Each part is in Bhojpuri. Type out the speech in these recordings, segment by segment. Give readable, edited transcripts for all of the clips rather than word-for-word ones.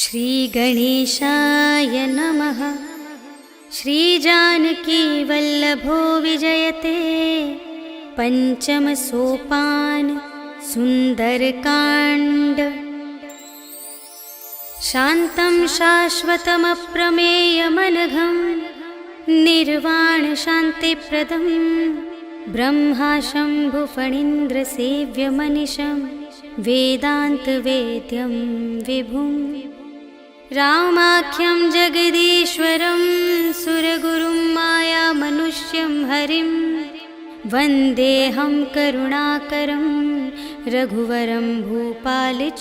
श्रीगणेशाय नमः। श्रीजानकीवल्लभो विजयते पंचम सोपान सुंदरकांड। शान्तं शाश्वतमप्रमेयमनघं निर्वाण शान्तिप्रदं ब्रह्मा शम्भुफणीन्द्रसेव्यमनिशं वेदान्तवेद्यं विभुं। रामाख्यं जगदीश्वरं सुरगुरुं मायामनुष्यं हरिं वन्देऽहं करुणाकरं रघुवरं भूपालचूडामणिं।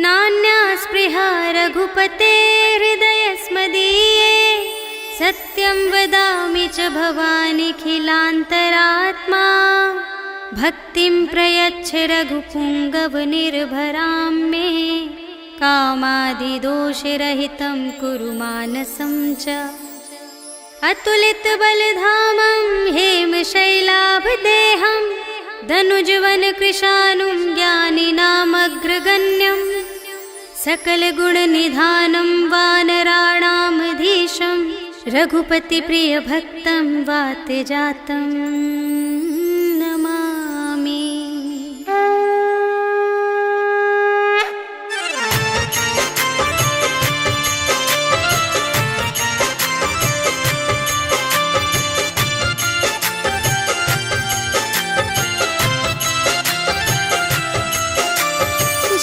नान्या स्पृहा रघुपते हृदयस्मदीये सत्यं वदामि च भवानिखिलान्तरात्मा। भक्तिं प्रयच्छ रघुपुङ्गवनिर्भरां मे कामादिदोषरहितं कुरु मानसं च। अतुलितबलधामं हेमशैलाभदेहं धनुजवनकृशानुं ज्ञानिनामग्रगण्यं सकलगुणनिधानं वानराणामधीशं रघुपतिप्रियभक्तं वातजातं नमामि।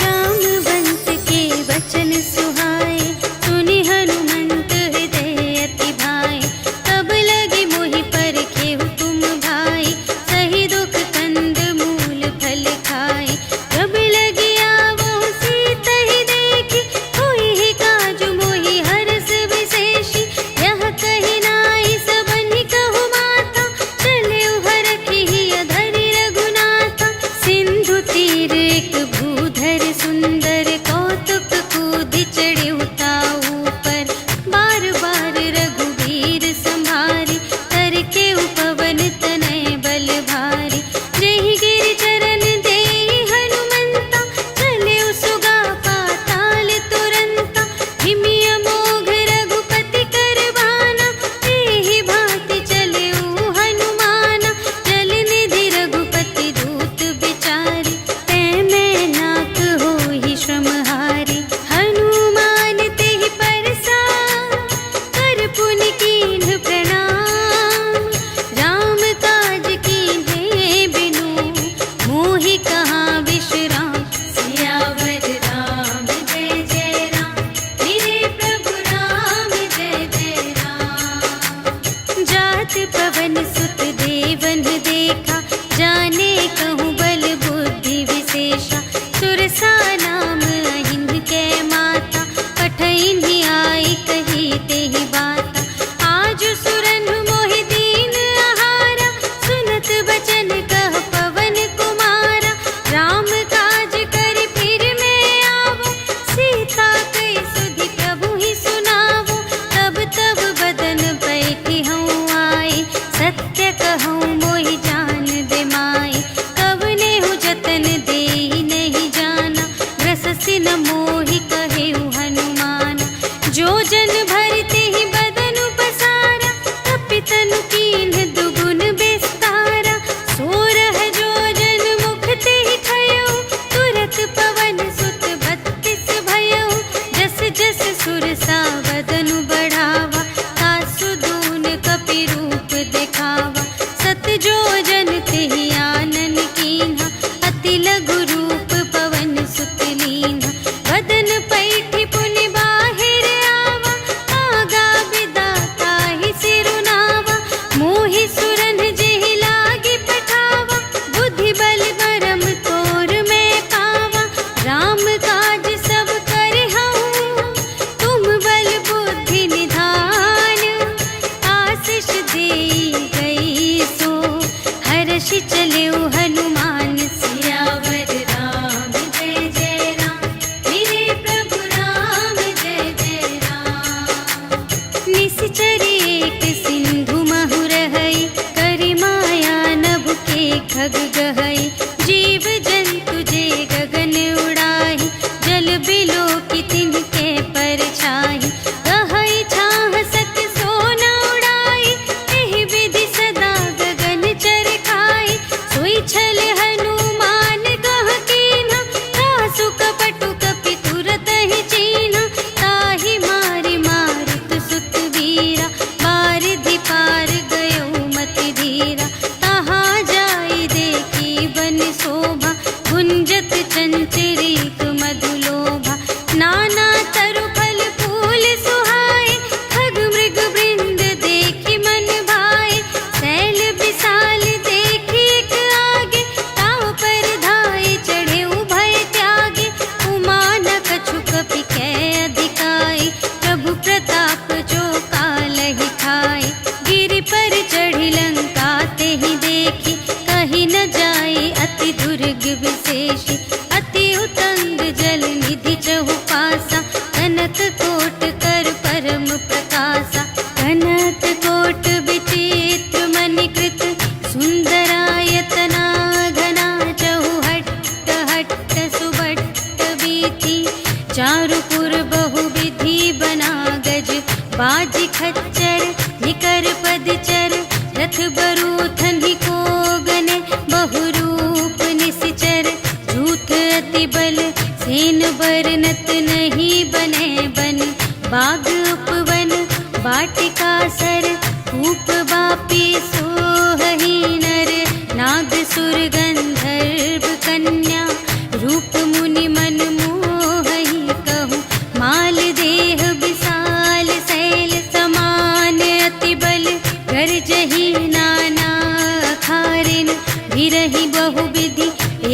जामवंत के वचन सुहाए सुनि हनुमंत हृदय अति भाए। तब लगे मोहि परखेहु तुम भाई सही दुख कंद मूल फल खाए। जब लगी आवो सीतहि देखी होई ही काजु मोहि हरष विशेषी। यह कहि नाई सबनि कहु माता चले हरखि धरि रघुनाथा। सिंधु तीर एक भूधर सुंदर कौतुक कूदि चढ़े ताऊ पर। बार बार रघुवीर संभारी करके उपवन तनय बल भारी। जेहि गिरि चरण देहि हनुमंता चले सुगा पाताल तुरंता। हिमिय मोघ रघुपति करवाना एहि भांति चले हनुमाना। जल निधि रघुपति दूत बिचारी तै मैं नाक होहि श्रमहारी। हनुमान तेहि परसा कर पुनि कीन्ह प्रणाम। राम काज कीन्हे बिनु मोहि कहाँ विश्राम। सियावर राम जय जय राम मेरे प्रभु राम जय जय राम। जात पवन सुत देवन देखा जाने कहूँ बल बुद्धि विशेषा। सुरसा नाम अहिंद कै माता पठइन्हि आई कही तेहि बाता। आज सुरनु मोहि दीन आहारा सुनत बचन कह पवन कुमारा। राम काज करि फिर मैं आवो सीता कहि सुधि प्रभु ही सुनावो। तब तब बदन बैठी हूँ आई सत्य कहूँ मोहि जान दे माई। कवने हूँ जतन देहि नहीं जाना ग्रस चंचरीक मधुलोभा नाना तरु फल फूल सुहाए खग मृग वृंद देखी मन भाए शैल विशाल देखी एक आगे ताव पर धाये चढ़े उभय त्यागे उमा न कछु कपि कै अधिकाई प्रभु प्रताप जो कालहि खाए गिरि पर चढ़ी लंका ते ही देखी कहीं न जाए अति दुर्ग विशेषी अति उतंग जल निधि चहु पासा कनक कोट कर परम प्रकाशा कनक कोट विचित्र मणिकृत सुंदरायतना घना चहु हट्ट हट्ट सुबट्ट वीथि चारुपुर बहुविधि बना गज बाजी खच्चर निकर पदचर रथ बरूथन ही को गने बहुरूप निसिचर झूठ अति बल सेन बरनत नहीं बने बन बाग उपवन वाटिका सर कूप बापी सोहही नर नाग सुर गंधर्व कन्या रूप मुनि मन मोहही कहूँ माल देह विशाल शैल समान अति बल गर्जही नाना अखारिन विरही बहुविधि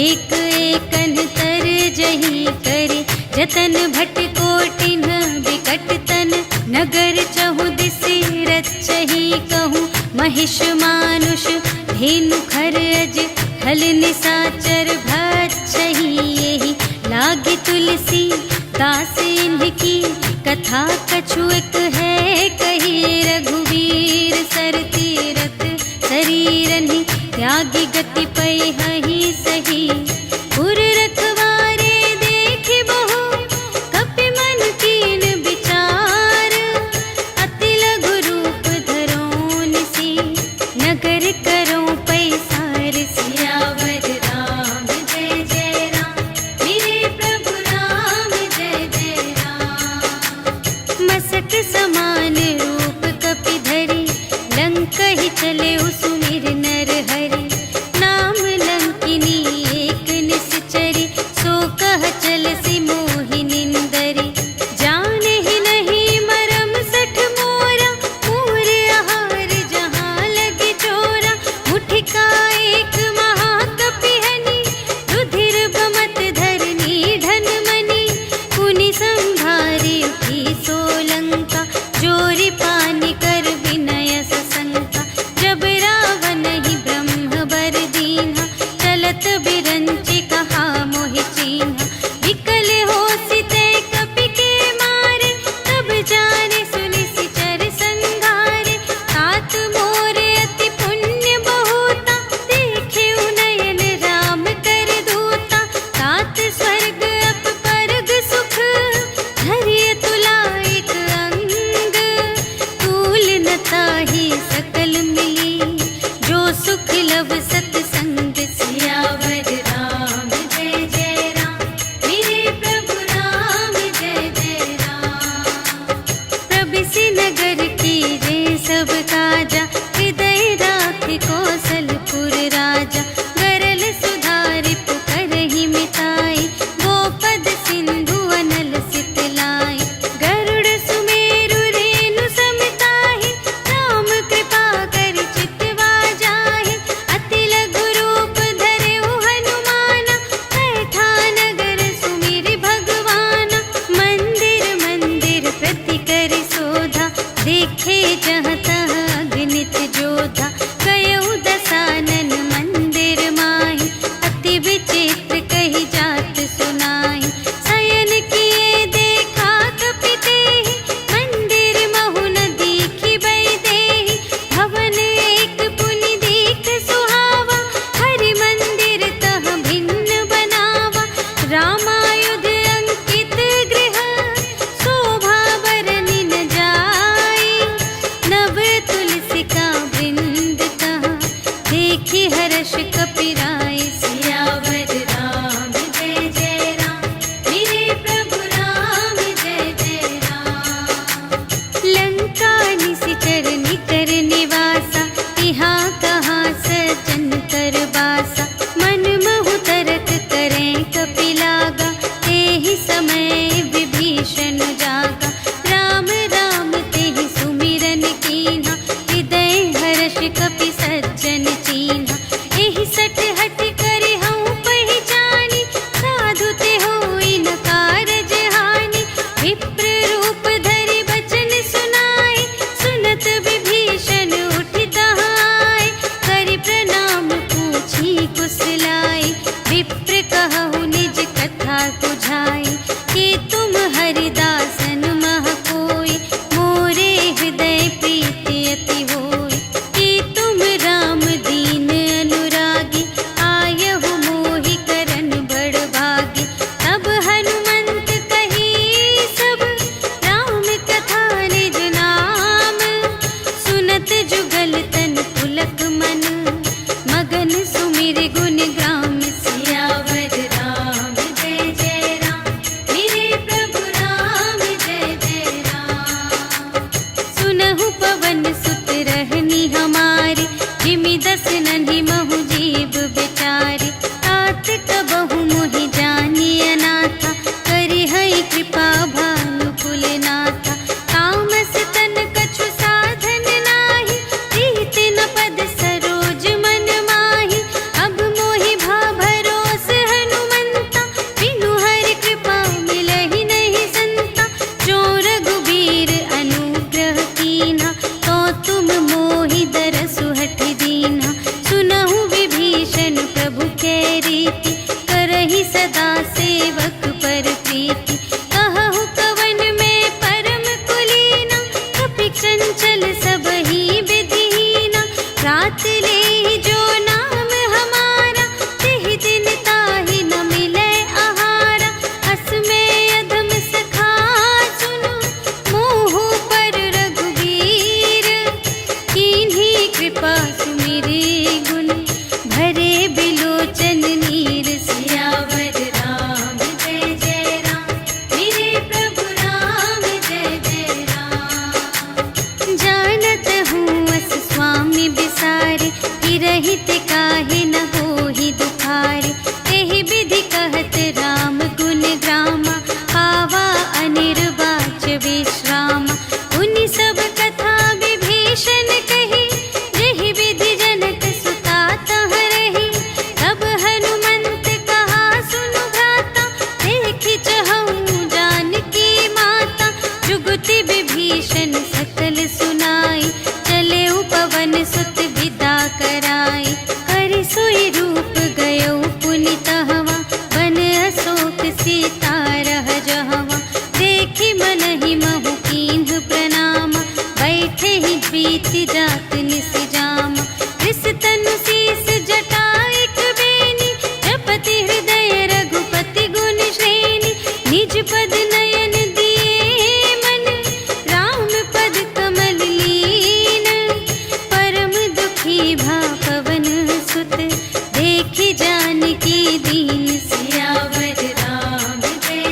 एक एकन तर जही करे जतन भट कोटिन विकट तन नगर चहु दिसि रचही कहूँ महिष मानुष धेनु खर अज हल निसाचर भक्षही यही लागी तुलसी दास इनकी कथा कछु एक है कही रघुवीर सर तीरथ शरीरनि त्यागी गति पै हहि सही पुर रखवारे देखि बहु कपि मन कीन विचार अति लघु रूप धरो निसी नगर करो पैसार सियावर राम जय जय राम मेरे प्रभु राम जय जय राम मसक समान रूप कपि धरि लंक ही चले सुमिर नर हरि नाम लंक बुझाए, कि तुम हरिदासन मह कोई, मोरे हृदय प्रीति अति होय। कि तुम राम दीन अनुरागी, आयहु मोहि करन बड़ भागी। तब हनुमंत कही सब, राम कथा निज नाम। सुनत जुगल तन पुलक मन, मगन सुमिर गुण ग्राम। सियावर राम जय जय राम, मेरे प्रभु राम जय जय राम। सुनहु पवन सुत रहनी हमारी, जिमि दस नन्ही महु जीव बिचारी। तात कबहु मोहि जानिय नाथा, करिहै कृपा भानु कुलनाथा। तामस तन कछु साधन नाही, प्रीति न पद सरोज मन माही। अब मोहि भा भरोस हनुमंता, बिनु हरि कृपा मिलहि नहीं संता। जो रघुबीर अनुग्रह कीन्हा, तो तुम मोहि दरसु हठि दीन्हा। सुनहु विभीषण प्रभु कै रीति, करहि सदा सेवक पर प्रीति। कहहु कवन में परम कुलीना, कपि चंचल सबहि विधिहीना। रात लेहि जो नाम हमारा, तिहि दिन ताहि न मिलै आहारा। अस में अधम सखा सुनु, मोहु पर रघुबीर। कीन्ही कृपा सुमिरि गुण, भरे बिलोचन नीर। सियावर राम जय जय राम, मेरे प्रभु राम जय जय राम। जानत हूँ अस स्वामी बिसारे, रहित काहे न होहि दुखारे। एहि विधि कहत राम गुण ग्रामा, पावा अनिर्वाच विश्रामा। उनि सब कथा विभीषण कही, जेहि विधि जनक सुता तह रही। तब हनुमंत कहा सुनु भ्राता, देखि चहऊँ जानकी माता। जुगति विभीषण सकल सुनाई, चले पवन सुत विदा कराई। करि सोई रूप गयौ पुनि तहवा, बन अशोक सीता रह जहवा। देखि मनहि महु कीन्ह प्रणामा, बैठे ही प्रीति जात निस जामा। कृस तनु शीस जटा एक बेनी, जपति हृदय रघुपति गुण श्रेणी। निज पद नयन दिए मन, राम पद कमल लीन। परम दुखी भा पवन सुत, देखि जानकी दीन। सियावर राम जय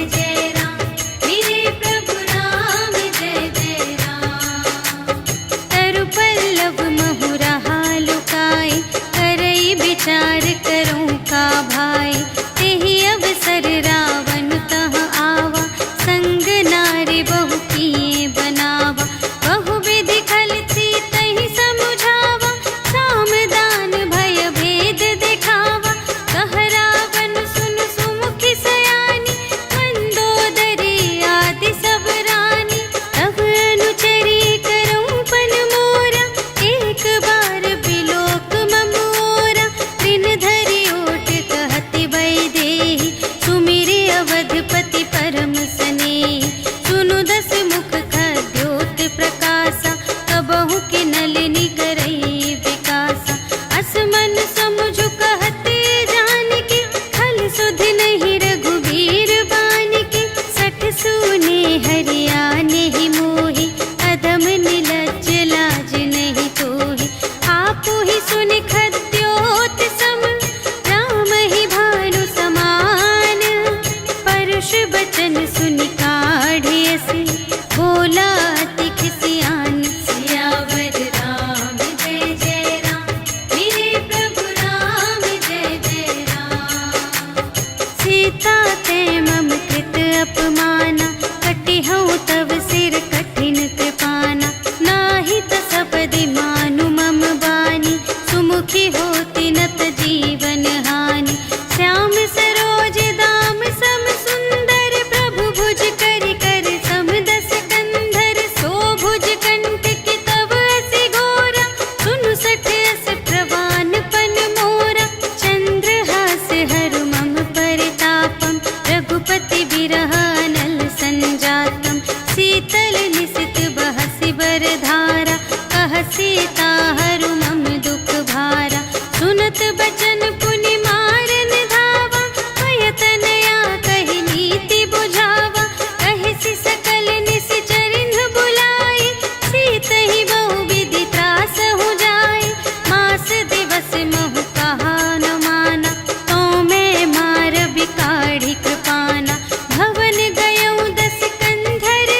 विरहानल संजातम शीतल निशित बहसि बरधारा कह सीता हरु मम दुख भारा सुनत बचन पुनि मारन धावा भयतनया कहि नीति बुझावा कहि सकल निश्चरिन्ह बुलाई सीतहि बहु विधि त्रास हो जाय मास दिवस महु कहा न माना तो मैं मार बिकाढ़ी कृपाना भवन गयौ दस कंधर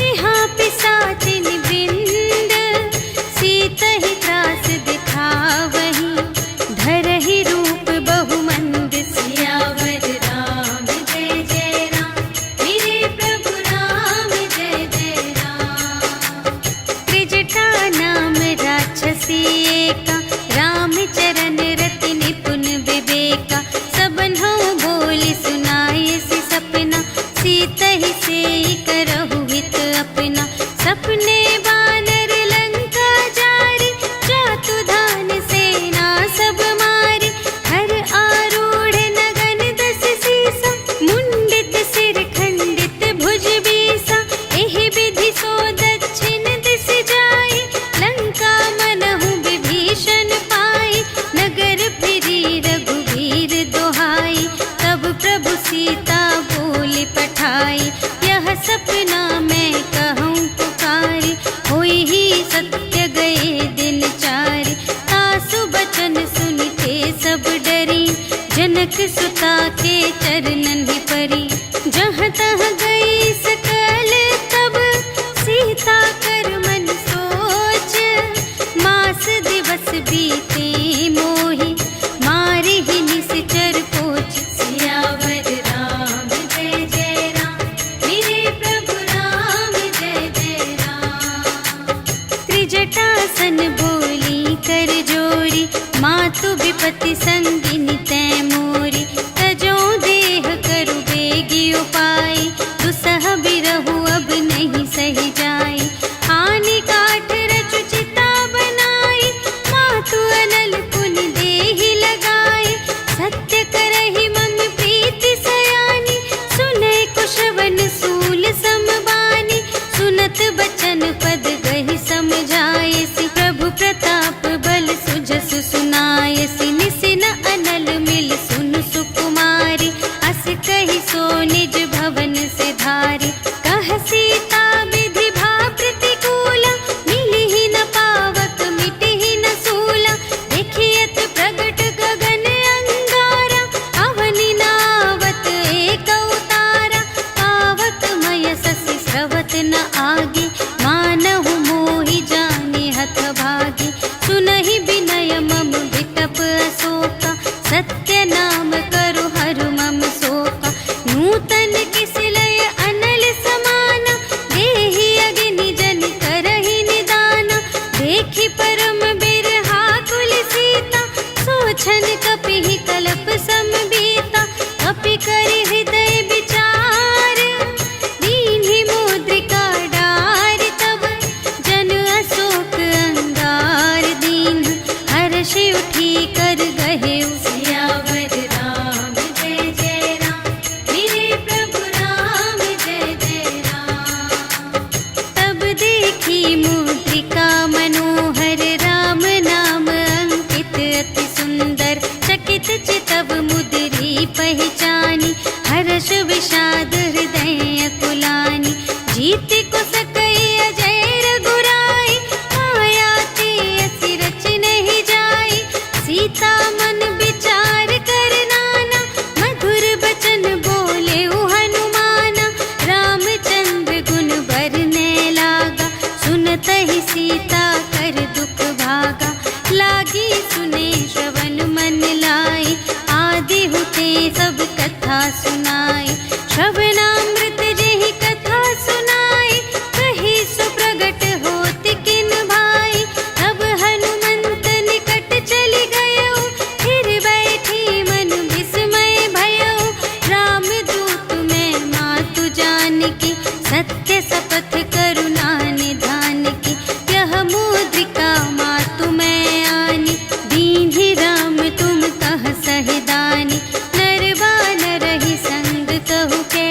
यहाँ पिसाचिन वृंद सीतहि त्रास दिखावहि धरहि रूप बहुमंद सियावर राम जय जय राम मेरे प्रभु राम जय जय राम त्रिजटा नाम राक्षसी एका रामचरण रति निपुण विवेका सबन्हु बोली सुनायसि सपना सीतहि सेई करहु हित अपना सपने बानर लंका जारी जातु धान सेना सब मारी हर आरूढ़ नगन दस सीसा मुंडित सिर खंडित भुज बीसा एहि विधि सो दक्षिण दिस जाई लंका मनहु विभीषण पाई नगर फिरी रघुवीर दोहाई तब प्रभु सीता बोली पठाई यह सपना मैं कहूँ पुकारी होई ही सत्य गए दिन चारि तासु बचन सुनते सब डरी जनक सुता के चरणन ही परी जहाँ तहाँ गई सकल तब सीता कर मन सोच मास दिवस बीते मोहि मारे ही निश्चर पोच सियावर राम जय जय राम मेरे प्रभु राम जय जय राम त्रिजटासन बोली कर जोरी मातु विपति संगिनी तै मोरी तजो देह करु बेगी उपाय दुसह बिरहु अब नहीं सही जाय आनी काठ रचु चिता बनाई मातु अनल पुनि देहि लगाई सत्य करहि मम प्रीति सयानी सुनै कुशवन सूल समबानी सुनत बचन पद गहि समझायसि प्रभु प्रताप बल सुजस सुनायसि निसिन अनल मिल सुन सुकुमारी अस कहि सो निज भवन से धारी कह सीता विधि भा प्रतिकूला मिलिहि न पावक मिटिहि न सूला देखियत प्रगट गगन अंगारा अवनि नावत एक अवतारा पावक मय ससि स्रवत न आगे मानहु मोहि जाने हथ भागी सुनहि विनय मम विटप अशोका सत्य नाम करु हरु मम शोका नूतन किस लय अनल समाना देहि अग्नि जन करहि निदाना देखि परम बिरहा कुल सीता सोछन कपिहि कलप समबीता कपि करि हृदय विचार दीन्हि मुद्रिका डार तब जन अशोक अंगार दीन हर्षि उठी कर गहे सियावर राम जय जय राम मेरे प्रभु राम जय जय राम तब देखी मुद्रिका मनोहर राम नाम अंकित अति सुंदर चकित चितव मुद्री पहचानी हर्ष विषाद हृदय कुलानी जीत को सकई अजय रघुराई माया ते असि रच नहीं जाई सीता मन विचार कर नाना मधुर बचन बोले हनुमाना रामचंद्र गुण बरने लागा सुनत ही सीता कर दुख भागा लागी सुने श्रवण मन लाई आदि हुते सब कथा सुनाई श्रवणामृत जेहि कथा सुनाई कही सुप्रगट होत किन भाई तब हनुमंत निकट चली गयो फिर बैठी मन विस्मय भयो राम दूत में मातु जानकी सत्य शपथ करुणा निधान की यह मुद्रिका मातु में आनी दीन्हि राम तुम कह सहिदानी नरवा नरहि संग कहु के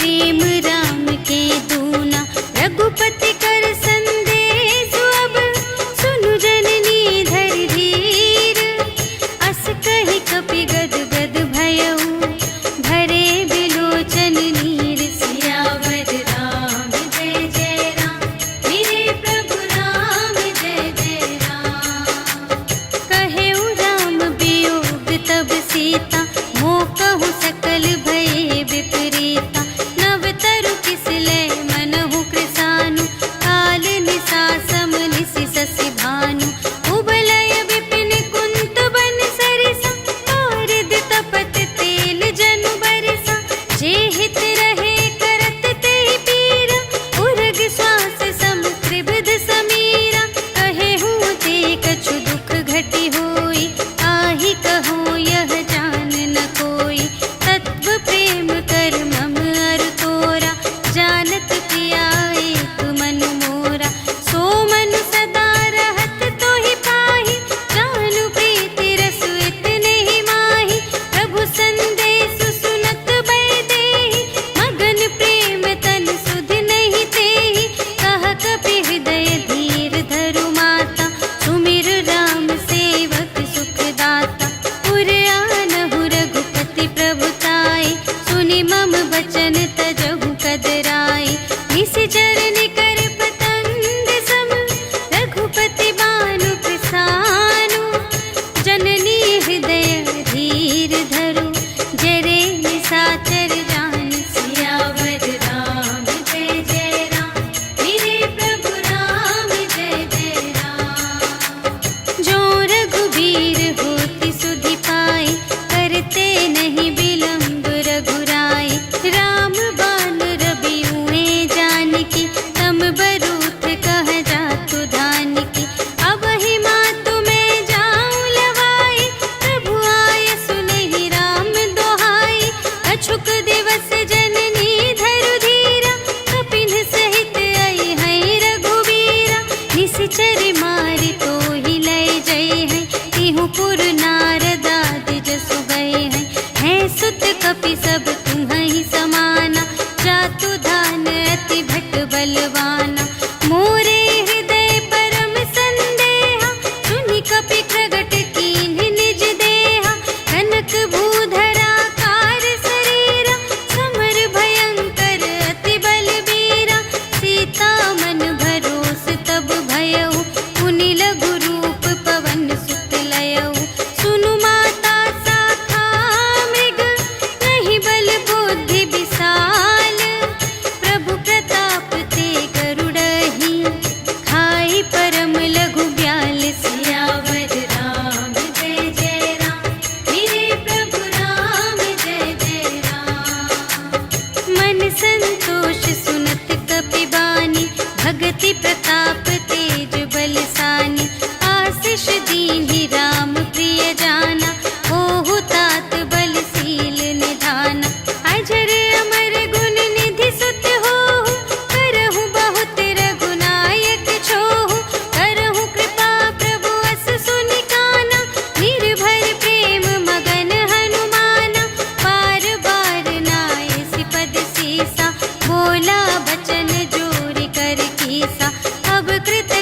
प्रेम राम के दूना। रघुपति कर संदेश अब सुनु जननी धर धीर। अस कहि कपि गद गद भयउ भरे बिलोचन नीर। सियावर राम जय जय राम, मेरे प्रभु राम जय जय राम। कहेउ राम वियोग तब सीता, मोकहु सकल भये विपरीता। नव तरु किस लय मनहु कृसानु, काल निसा सम निसि ससि भानु। उबलय विपिन कुंत बन सरिसा, पारद तपत तेल जनु बरसा। जे हित रहे करत तेहि पीरा, उरग श्वास सम त्रिविध समीरा। कहेहु ते कछु दुख घटी होई, आहि कहो यह जान न कोई। तत्व प्रेम कर मम अरु तोरा, जानत पिया एक मन मोरा। सो मन सदा रहत तोहि पाहि, जानु प्रीति रसु इतने ही माहि। प्रभु संदेश सुनत बै देहि, मगन प्रेम तन सुध नहीं तेहि। कह कपि हृदय धीर धरु माता, सुमिर राम सेवक सुख दाता। उर आनहु रघुपति प्रभुताई, सुनि मम बचन तजहु कदराई। निशिचर निकर पतंग सम, रघुपति बानु कृसानु। जननी हृदय धीर धरु, जरे निसाचर जान। सियावर राम जय जय राम, मेरे प्रभु राम जय जय राम। जो रघुबीर होति सुधि पाई, करते नहीं विलंब रघुराई। राम बान रवि हुए जानकी, तम बरूथ कह जातु धानिकी। अब ही मातु मैं जाऊं लवाई, प्रभु आय सुनहि राम दोहाई। अछुक दिवस जननी धरु धीरा, कपिन सहित आई हैं रघुवीरा। निशिचर मारि तोहि लय जय हैं, तिहु पुर नारद आदि जसु गए हैं। हैं सुत कपि सब तुम्हि समाना, जातु धान अति भट बलवाना। मोरे हृदय परम संदेहा, सुनि कपि प्रगट कीन्ह निज देहा। कनक भूधरा कार शरीरा, समर भयंकर अति बलबीरा। सीता मन भरोस तब भयउ, पुनि लघु रूप पवन सुत लयउ। सुनु माता शाखा मृग, नहीं बल बुद्धि विशाल। प्रभु प्रताप ते गरुड़हि, खाई परम लघु ब्याल। सियावर राम जय जय राम, मेरे प्रभु राम जय जय राम। मन संतोष सुनत कपि बानी, भगति प्रताप तेज बलसानी। आशीष दीन्हि राम प्रिय जाना, होहु तात बलशील निधाना। अजर अमर गुण निधि सुत होहु, करहु बहुत रघुनायक छोहु। करहु कृपा प्रभु अस सुनि काना, निर्भर प्रेम मगन हनुमाना। बार बार नाय सिपद सीसा, बोला बचन जोरि कर कीसा। अब कृत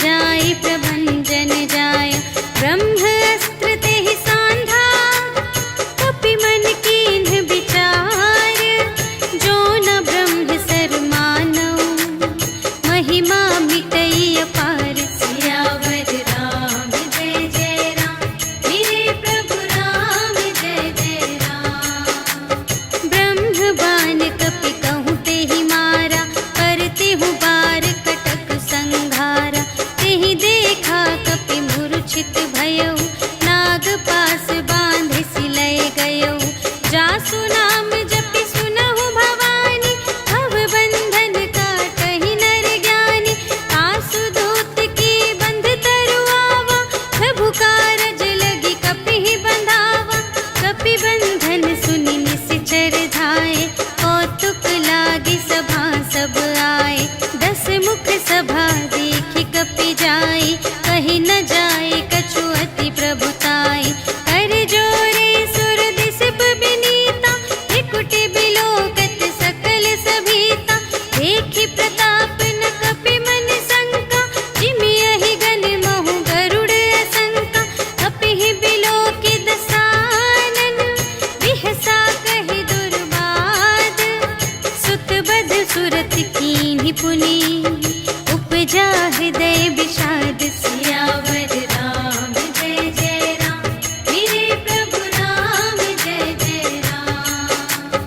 जाय प्रभंजन जाय। ब्रह्मास्त्र तेहि सांधा कपि मन कीन्ह विचार। जो न ब्रह्म सर मानव महिमा मिटई अपार। सियावर राम जय जय राम, मेरे प्रभु राम जय जय राम। ब्रह्म बाण कपि कहूँ तेहि मारा, करते हूँ बार कटक संघारा। तेहि देखा कपि मूर्छित भयउ, नाग पास बांधे सिलय गयउ। जासु नाम जपि सुनहु भवानी, भव बंधन काटहि नर ज्ञानी। आसु दूत की बंध तरुआवा, प्रभु कारज लगी कपि बंधावा। कपि बंधन सुनि निश्चर धाय, कौतुक लागी सभा सब आए। 10 मुख सभा देखि कपि जाय, कहि न जाय कछु अति प्रभुताई। कर जोरे सुर दिसप बिनीता, त्रिकुटि बिलोकत सकल सभीता। देखि प्रताप न कपि मन शंका, जिमियहि गन महु गरुड़ असंका। कपिहि बिलोकि दसानन, बिहसा कहि दुर्बाद। सुत बध सुरत कीन्हि पुनि, उपजा हृदय विषाद। सियावर राम जय जय राम, मेरे प्रभु राम जय जय राम।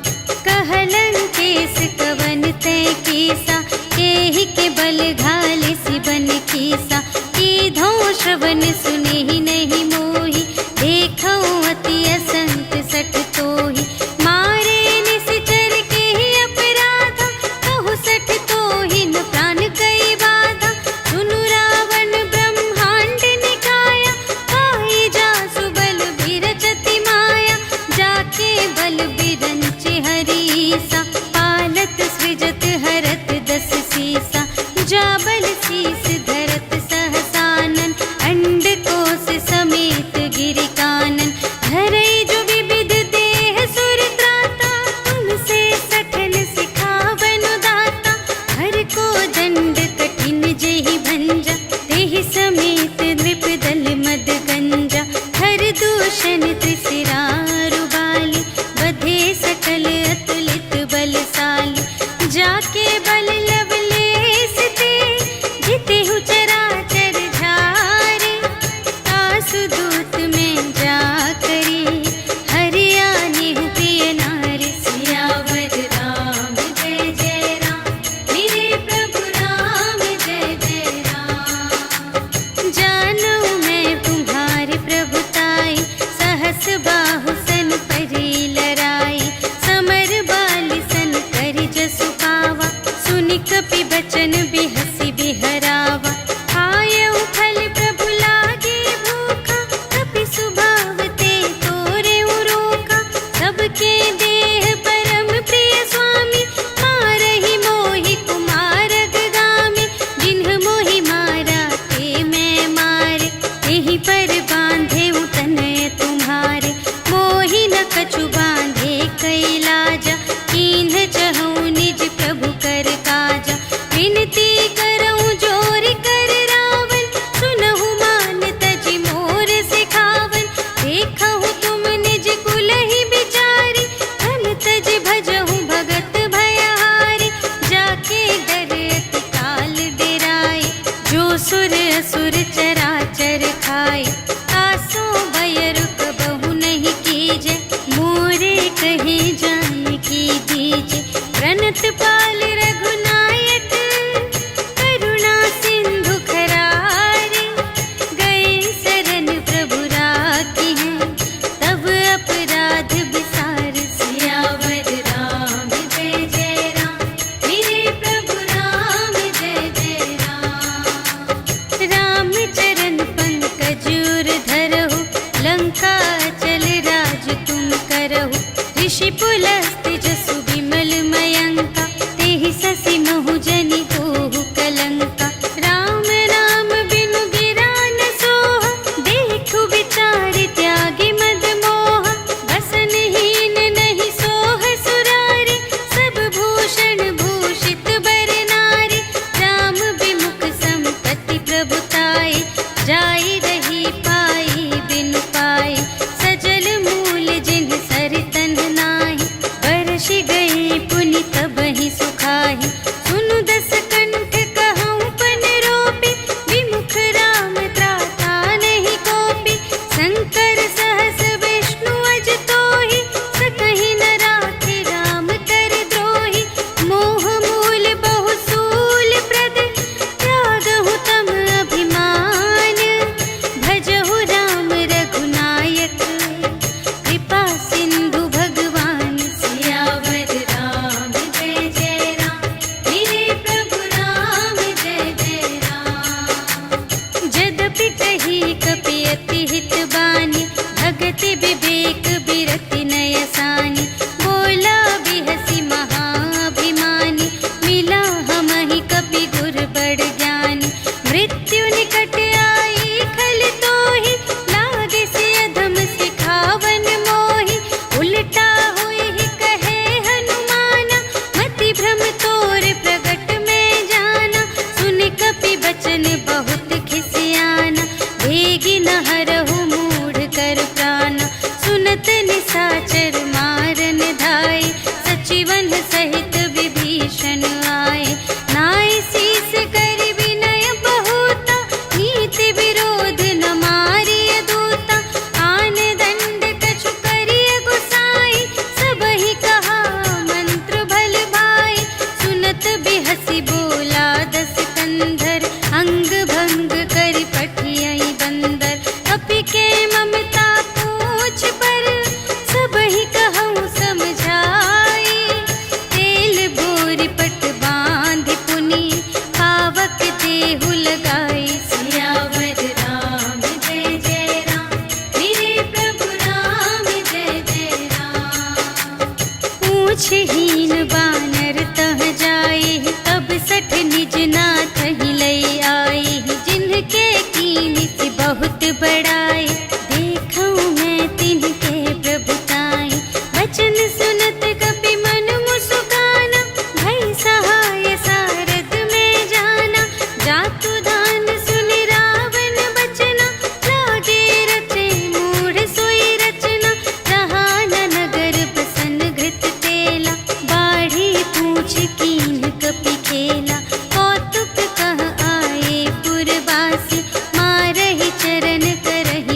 कहलंकेश कवन तै कीसा, एहि के बल घाले सिबन कीसा। कीधौ श्रवण सुनेहि नहीं मोहि, देखौ अति असंत सठ तोहि। मारे निश्चर केहि अपराधा, कहु सठ तोहि न प्राण कई बाधा। सुनु रावण ब्रह्मांड निकाया, पाई जासु बल बिरचति माया। जाके बल बिरंच हरीसा, पालत सृजत हरत 10 सीसा। जा बल शीस धरत सहसानन, अंड कोश समेत गिरि कानन। धरई जो विविध देह सुर त्राता, तुमसे सठन सिखावन दाता। हर को दंड कठिन जेहि भंजा, तेहि समेत नृप दल मद गंजा। हर दूषण त्रिशिरारु बाली, बधे सकल अतुलित बलशाली। जाके बल लवलेश ते, जितेहु चराचर झारे। आसु दूत में जा करी, हरियानेहु प्रिय नारी। सियावर राम जय जय राम, मेरे प्रभु राम जय जय राम। जानू मैं तुम्हारी प्रभुताई, सहस बाहु सन परी लराई। समर बाली सन करि जसु पावा, सुनि कपि बचन बिहसि बिहरावा। आयउ फल प्रभु लागे भूखा, कपि सुभाव ते तोरेउ रोका। सबके देह परम प्रिय स्वामी, मारहि मोहि कुमारग गामी। जिन्ह मोहि मारा ते मैं मारे, तेहि पर बांधे तनय तुम्हारे। मोहि न कछु बांधे कैलाजा, कीन्ह चहु निज प्रभु कर काजा। विनती करऊँ जोर कर रावण, सुनहु मान तजि मोर सिखावन। देखहु तुम निज कुलहि बिचारी, धन तजि भजहु भगत भयहारी। जाके डर अति काल डेराए, जो सुर असुर चराचर खाए। आसो भय रुक बहु नहीं कीजे, मोरे कहे जाय की दीजे। प्रणत पाल रघुनायक, करुणा सिंधु खरारे। गए शरण प्रभु राखी हैं, तब अपराध बिसार। सियावर राम जय जय राम, मेरे प्रभु राम जय जय राम। राम चरण पंकज उर धरहु, लंका चल राज तुम करहु। ऋषि पुलस्त्य जसु विमल मयंका, तेहि ससि महु जनि होहु कलंका। राम नाम बिनु गिरा न सोहा, देखु विचार त्यागी मद मोहा। बसनहीन नहीं सोह सुरारी, सब भूषण भूषित बर नारी। राम विमुख संपत्ति प्रभुता, पूछहीन बानर तह जाए, तब सठ निज नाथ ही लई आए। जिनके कीनी से बहुत बड़ाए, देखऊं मैं तिनके प्रभुताई। वचन सुनत कपि मन मुस्काना, भई सहाय सारद में जाना। जातु दान सुनि रावण बचना, लागे रचे मूढ़ सोई रचना। जहाँ न नगर बसन घृत तेला, बाढ़ी पूछ कीन कपि खेला। कौतुक कह आए पुरवासी, मारहि चरण करहि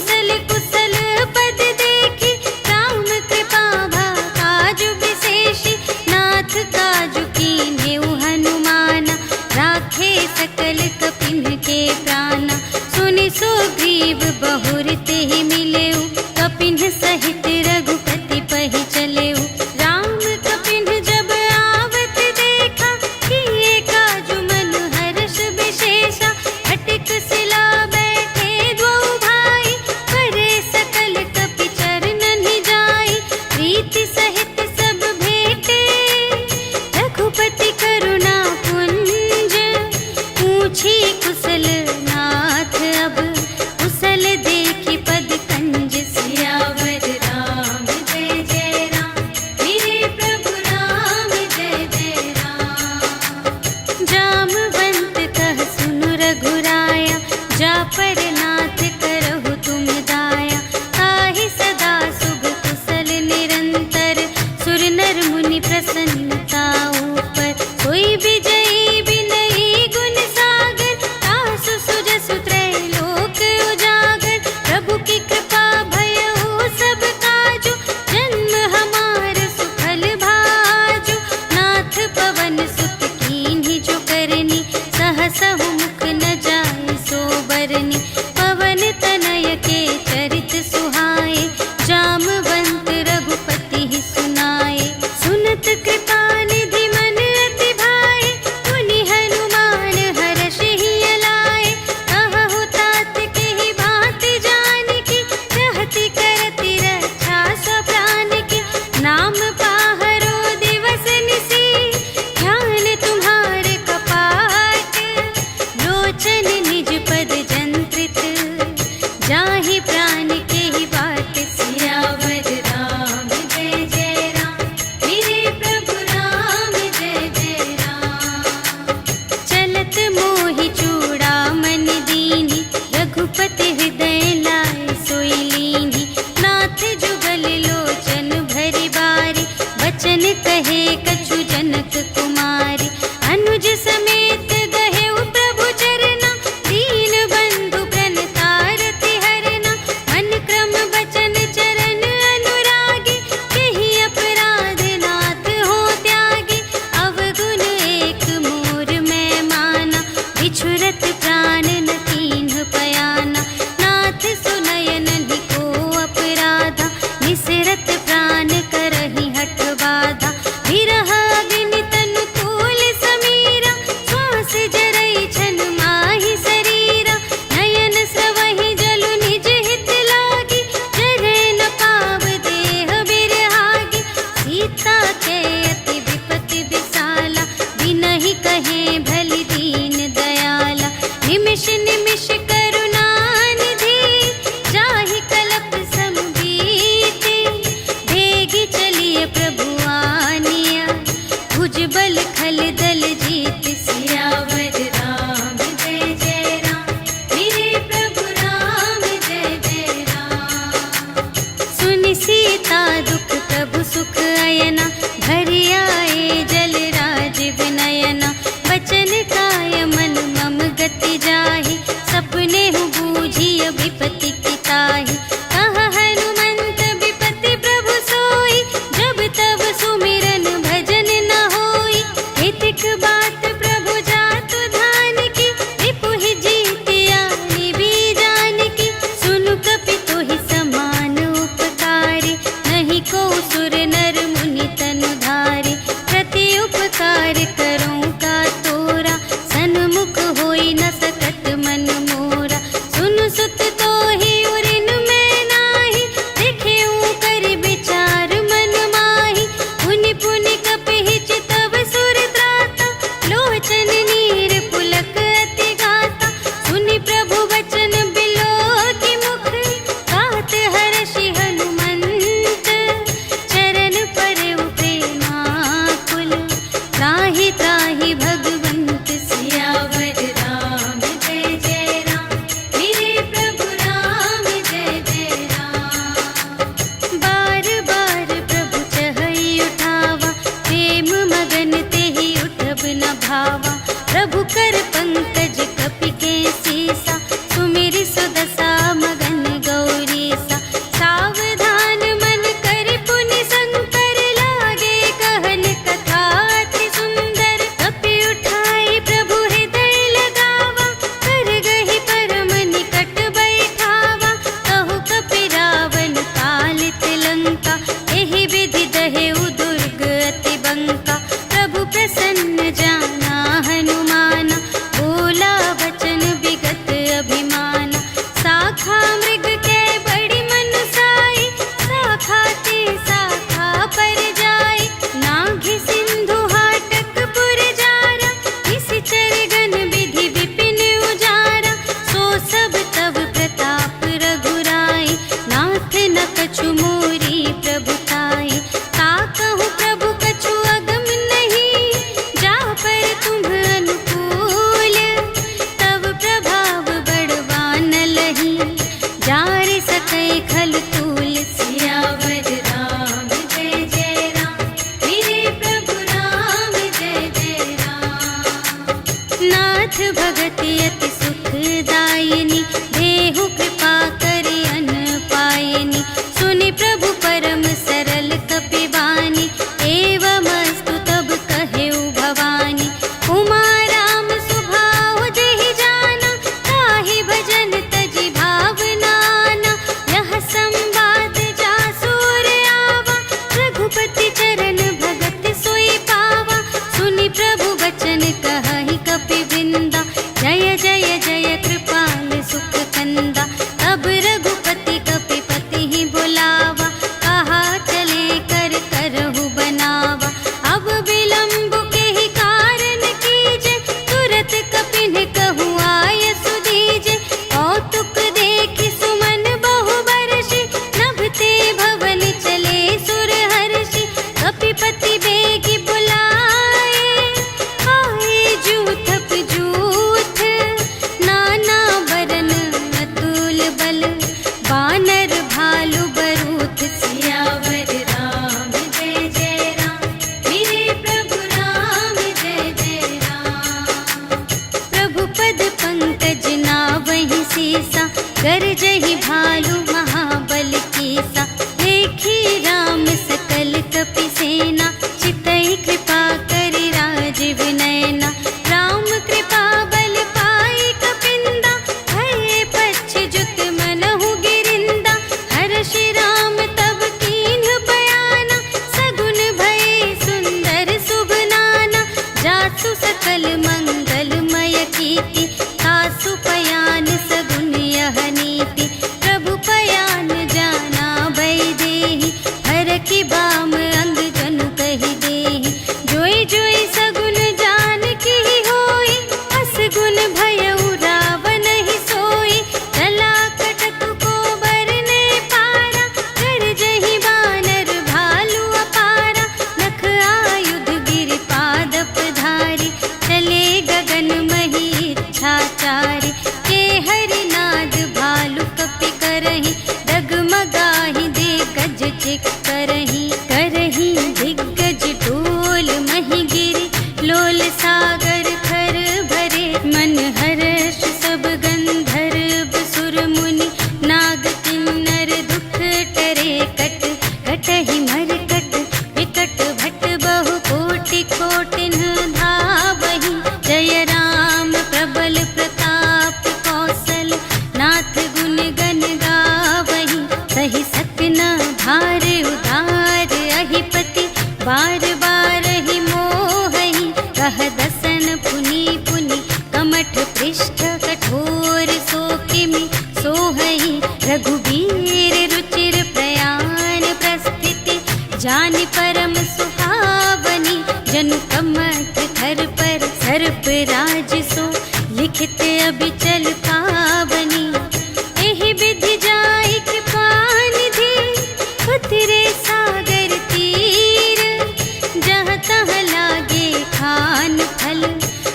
कुशल कुशल पद देखी, राम कृपा भा काज विशेषी। नाथ काजु कीन्हेउ हनुमाना, राखे सकल कपिन के प्राणा। सुनि सुग्रीव बहुर तेहि मिलेउ, कपिन सहित रघुपति पहि चलेउ। राम कपिन जब आवत देखा, किए काजु मन हर्ष विशेषा। अटिक शिला बैठे द्वौ भाई, करे सकल कपि चरणन जाई। प्रीति सहित सब भेटे, रघुपति करुणा पुंज। पूछी कुशल नाथ अब, कुशल देखी पद कंज। सियावर राम जय जय राम, मेरे प्रभु राम जय जय राम। जामवंत कह सुनु रघुराया, जा पर नाथ करहु तुम दाया। ताहि सदा शुभ कुशल निरंतर, सुर नर मुनि प्रसन्नता ऊपर। सोई विजयी विनयी गुण सागर, तासु सुजसु त्रैलोक उजागर। प्रभु की कृपा भयउ सब काजु, जन्म हमार सुफल भाजु। नाथ पवन सुत कीन्ही जो करनी, सहसहु मुख न जाय सो बरनी। पवन तनय के चरित सुहाए, जामवंत रघुपति ही सुनाए। सुनत कृपा निधि मन अति भाए, मुनि हनुमान हर्षहि अलाए। कहु तात केहि बात जानकी, रहति करति रक्षा सब प्राण की। नाम पाहरो दिवस निसी, ध्यान तुम्हारे कपाट। लोचन निज पद जंत्रित, जाहि प्राण केहि बाट। सियावर राम जय जय राम, मेरे प्रभु राम जय जय राम। चलत मोहि चूड़ामणि दीन्हि, रघुपति हृदय लाए सोई लीन्हि। नाथ जुगल लोचन भरि बारी, बचन कहे कछु जनक कुमारी। अनुज समेत गहेउ प्रभु चरना, दीन बंधु प्रणतारति हरना। मन क्रम बचन चरण अनुरागी, केहि अपराध नाथ हो त्यागी। अवगुण एक मोर मैं माना, बिछुरत प्राण न कीन्ह पयाना। नाथ सुनयन को अपराधा, निसरत प्राण करहि हठ बाधा। विरह अग्नि तनु तूल समीरा, श्वास जरई छन माहि शरीरा। नयन स्रवहि जलु निज हित लागी, जरै न पाव देह बिरहागी। सीता के अति विपति विसाला, बिनहि कहे भलि दीन दयाला। निमिष निमिष करुणा निधि, जाहि कलप सम बीति। भेगी चलिए प्रभु आनिया, भुजबल खल दल जीत। सियावर राम जय जय राम, मेरे प्रभु राम जय जय राम। सुनि सीता दुख प्रभु सुख अयना, भरि आए जल राज विनयना। बचन काय मन मम गति जाहि, सपने हु बूझिय विपति की ताहि। कहा हनुमंत विपति प्रभु सोई, जब तब सुमिरन भजन न होई। हितिक बात प्रभु जातु धान की, रिपुहि जीतिया निबी जानकी। सुनु कपि तोहि समान उपकारी, नहीं को सुर नर मुनि तन रघुबीर रुचिर प्रयाण प्रस्थिति, जानि परम सुहावनी। जनु कमठ धर पर सर्प राज सो, लिखित अबिचल पावनी। एहि विधि जाहि कृपा निधि, उतरे सागर तीर। जहाँ तहाँ लागे खान फल,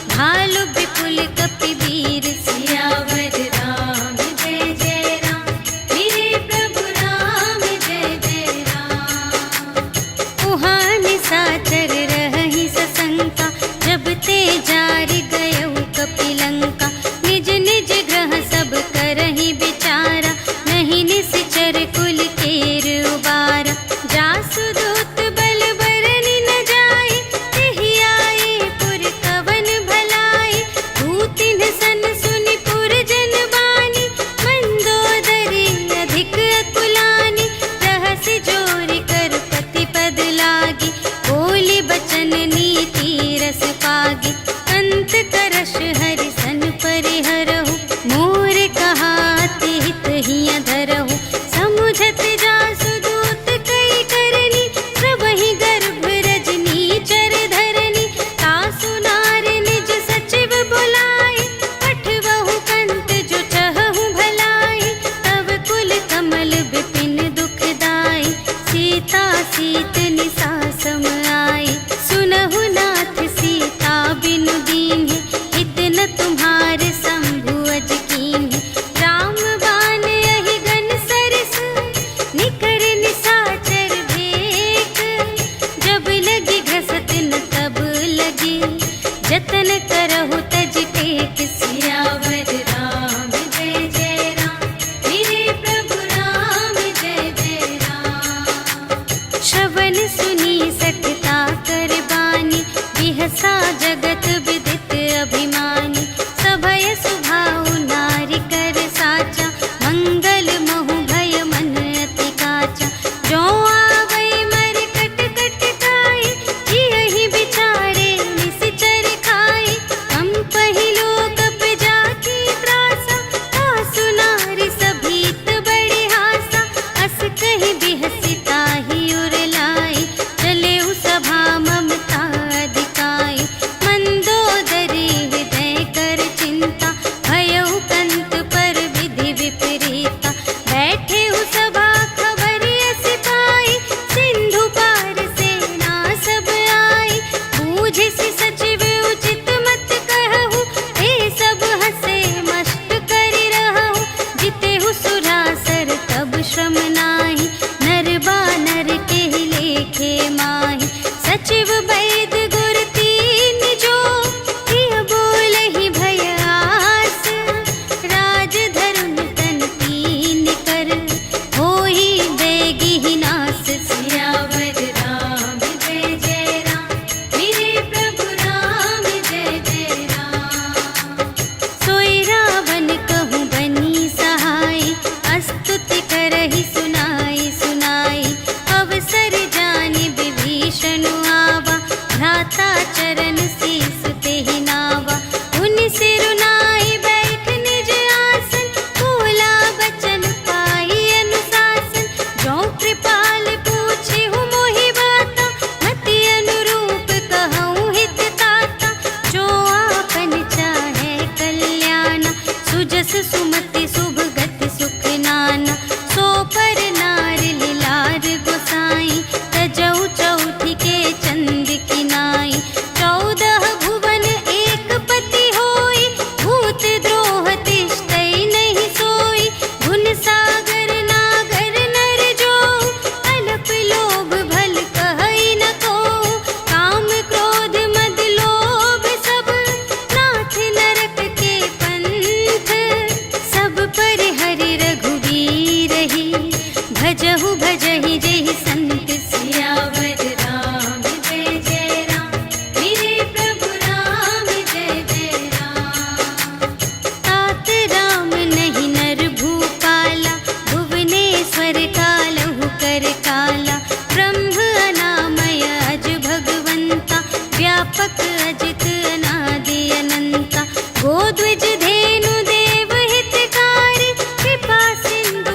भालु विपुल कपिवीर। सियावर राम जय जय राम, मेरे प्रभु राम जय जय राम। उहाँ निशाचर रहहि सशंका, जब ते जारि गयउ कपिलंका। निज निज ग्रह सब करहि विचारा, नहीं निश्चर कुल केर उबारा। जासु दूत बल बरनि न जाए, तेहि आए पुर कवन भलाई। दूतिन सन सुनि पुर जन बानी, मंदोदरी अधिक अकुलानी। रहसि जोरि कर पति पद लागी, बोली बचन नीति रस पागी। अंत करश हरि सन परिहरहु, मोर कहाति हित हिया धरहु। समुझत जासु दूत कई करनी, प्रभहि गर्भ रजनी चर धरनी। तासु नार निज सचिव बुलाए, पठवहु कंत जो चहहु भलाई। तब कुल कमल विपिन दुखदाई, सीता सीत निसा सम आई। सुनहु नाथ सीता बिनु दीन्हि, हित न तुम्हारे शंभु अज कीन्हि। राम बाण यहि गन सरस, निकर निशाचर भेक। जब लगी घसत न तब लगी, जतन करहु तज टेक। सियावर राम जय जय राम, मेरे प्रभु राम जय जय राम। श्रवण सुनी सठता कर बानी, बिहसा जगत विदित अभिमानी। सभय सुभाउ नारी कर साचा, मंगल महु भय मन अति काचा। जो आवै मर कट कट काई, जियहि बिचारे निश्चर खाई। हम पहिलो कप जाकी त्रासा, तासु नारी सभीत बड़े हासा। अस कहि बिहसि ताहि उर लाई, चले उ सभा ममता अधिकाई। मंदोदरी हृदय कर चिंता, भयउ कंत पर विधि विपरीता। बैठे उ सभा खबरिय सिपाही, सिंधु पार सेना सब आई। बूझिसि सचिव उचित मत कहु, हे सब हसे मस्त करि रहु। जितेहु सुरासर तब श्रम नाही, नर बानर केहि लेखे माहि। सचिव वैद गुर तीन जो, प्रिय बोलहि भय आस। राज धरुन तन तीन कर, होहि बेगिहि नास। सियावर राम जय जय राम, मेरे प्रभु राम जय जय राम। सोई रावण कहूँ बनी सहाय, स्तुति करहि सुनाई सुनाई। अवसर जानि विभीषण आवा, भ्राता चरण शीस तेहि नावा। उनि सिरुनाई बैठ निज आसन, बोला बचन पाई अनुशासन। जो कृपाल पूछिहु मोहि बाता, मति अनुरूप कहूँ हित ताता। जो आपन चाहे कल्याण, सुजस सुमति शुभ गति सुख नाना। सो पर नार लिलार गोसाई, तजौ चौथि के चंद किनाई। 14 भुवन एक पति होई, भूत द्रोह तिष्ठै नहीं सोई। गुण सागर नागर नर जो, अल्प लोभ भल कहै न कोउ। काम क्रोध मद लोभ सब, नाथ नरक के पंथ। सब पर हरि रघुवीर ही, भजहु भजहि जेहि संत। सियावर राम जय जय राम, मेरे प्रभु राम जय जय राम। तात राम नहीं नर भूपाला, भुवनेश्वर कालहु कर काला। ब्रह्म अनामय अज भगवंता, व्यापक अजित अनादि अनंता। गोद्विज धेनु देव हितकारी, कृपा सिंधु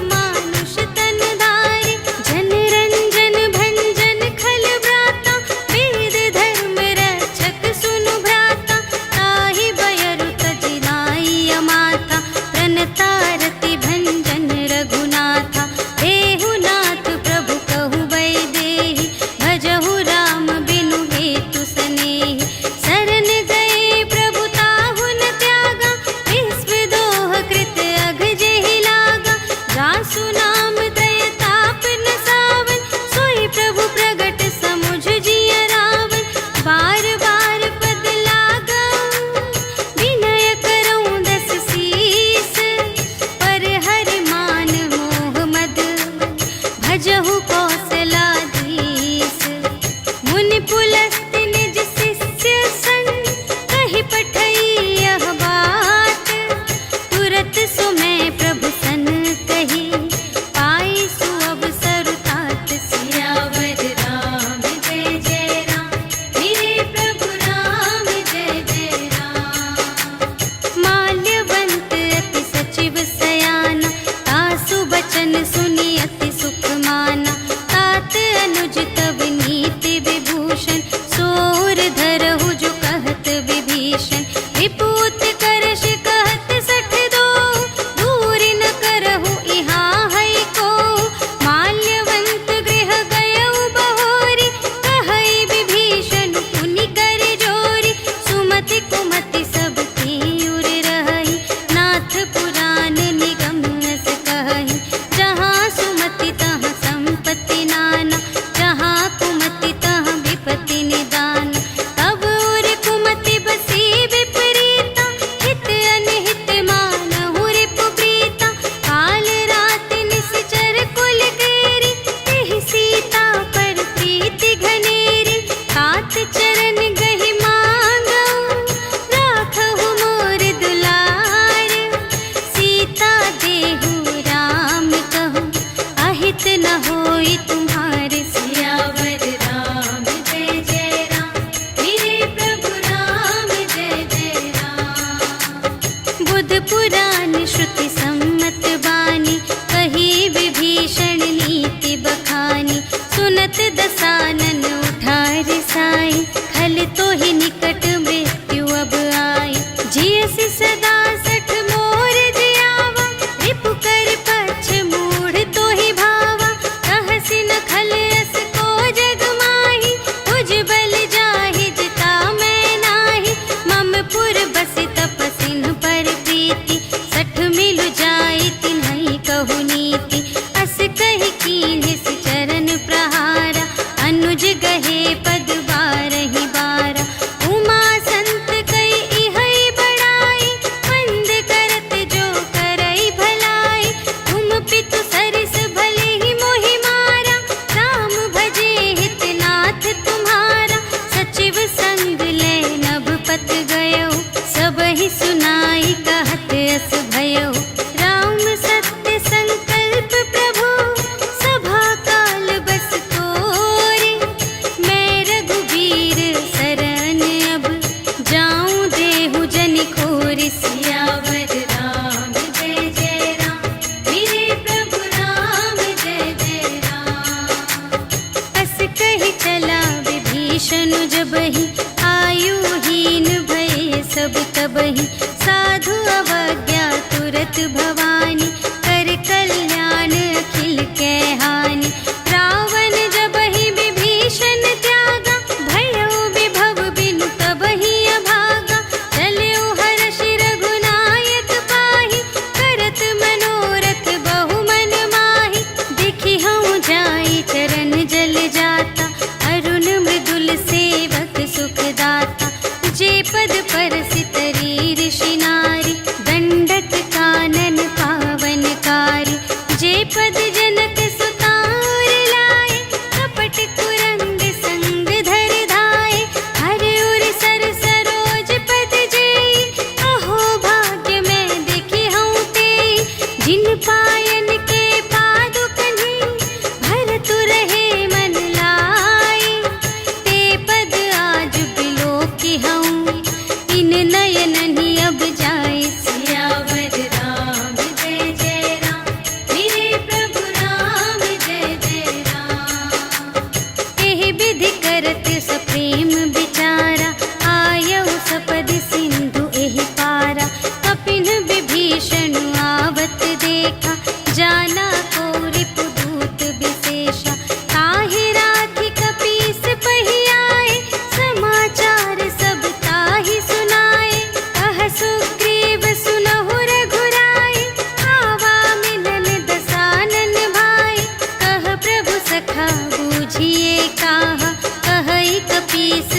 भजहु कौशलाधीश। मुनि पुलस्त्य निज शिष्य संग कहि पठई यह बात। तुरत सुमय प्रभु सन कही पाई सुअवसर तात। सियावर राम जय जय राम, मेरे प्रभु राम जय जय राम। माल्यवंत अति सचिव सयाना, तासु बचन सुनि अति सुख माना। तात अनुज तब नीति विभूषण, सोर धरहु जो कहत विभीषण। विपूत करश कहत सठ दो, दूर न करहु इहाँ है को। माल्यवंत गृह गयउ बहोरी, कहई विभीषण पुनि कर जोरी। सुमति कुमति सब तीउर रहई, नाथ पुराण निगम अस कहई। जहाँ सुमति तहाँ संपत्ति नाना, जहाँ कुमति तहाँ विपत्ति निदान। तब उर कुमति बसी विपरीता, हित अनहित मानहु रिपु प्रीता। काल रात निश्चर कुल केरी, तेहि सीता पर प्रीति घनेरी। तात चरण गहि मांगऊ, राखहु मोर दुलार। सीता देहु राम कहूँ, अहित न होई तुम्हारे। सियावर राम जय जय राम, मेरे प्रभु राम जय जय राम। बुध पुराण श्रुति सम्मत बानी, कही विभीषण नीति बखानी। सुनत दसानन उठा रिसाई, खल तो ही निकट मृत्यु अब आई। जियसि सदा सठ मोर जियावा, रिपु कर पक्ष मूढ़ तो ही भावा। कहसि न खल अस को जग माही, तुझ बल जाहि जिता मैं नाही। मम पुर बसि तपसिन पर प्रीति, सठ मिलु जाई तिन्हई कहु नीति। अस कहि कीन्हिस चरण प्रहारा, अनुज गहे पद बारहि बारा। उमा संत कई इहै बड़ाई, मंद करत जो करई भलाई। तुम पितु सरिस भले ही मोहि मारा, राम भजे हित नाथ तुम्हारा। सचिव संग ले नभ पत गयो, सबहि सुनाई कहत अस भयो। राम सत्य संकल्प प्रभु, सभा काल बस तोरे। मैं रघुबीर शरण अब, जाऊं देहु जनि खोरि। सियावर राम जय जय राम, मेरे प्रभु राम जय जय राम। अस कहि चला विभीषण जबहि, आयुहीन भये सब तबहि। साधु अवज्ञा तुरत भवानी, कर कल्याण अखिल कै हानि। रावण जबहि विभीषण त्यागा, भयउ विभव बिनु तबहि अभागा। चलउ हर्षि रघुनायक पाहि, करत मनोरथ बहु मन माहि। देखि हऊँ जाई चरण जल जाता, अरुण मृदुल सेवक सुखदाता। जे पद परसितरी ऋषि नारी, दंडक कानन पावनकारी। जे पद जनक सुतार लाए, कपट कुरंग संग धर धाए। हर उर सर सरोज पद जेई, अहो भाग्य मैं देखी हूँ तेई। जिन पायन के पादु कन्ही, भरतु रहे मन लाई। ते पद आज बिलोकी हूँ, इन नयन ही अब जाए। सियावर राम जय जय राम, मेरे प्रभु राम जय जय राम। एहि विधि करत सप्रेम विचारा, आयउ सपदि सिंधु एहि पारा। कपिन विभीषण आवत देखा, जाना को रिपुदूत विशेषा। ताहि राखि कपीस पहियाए, समाचार सब ताहि सुनाए। कह सुग्रीव सुनहु रघुराई, आवा मिलन दसानन भाई। कह प्रभु सखा बूझिए काहा, कहई कपीस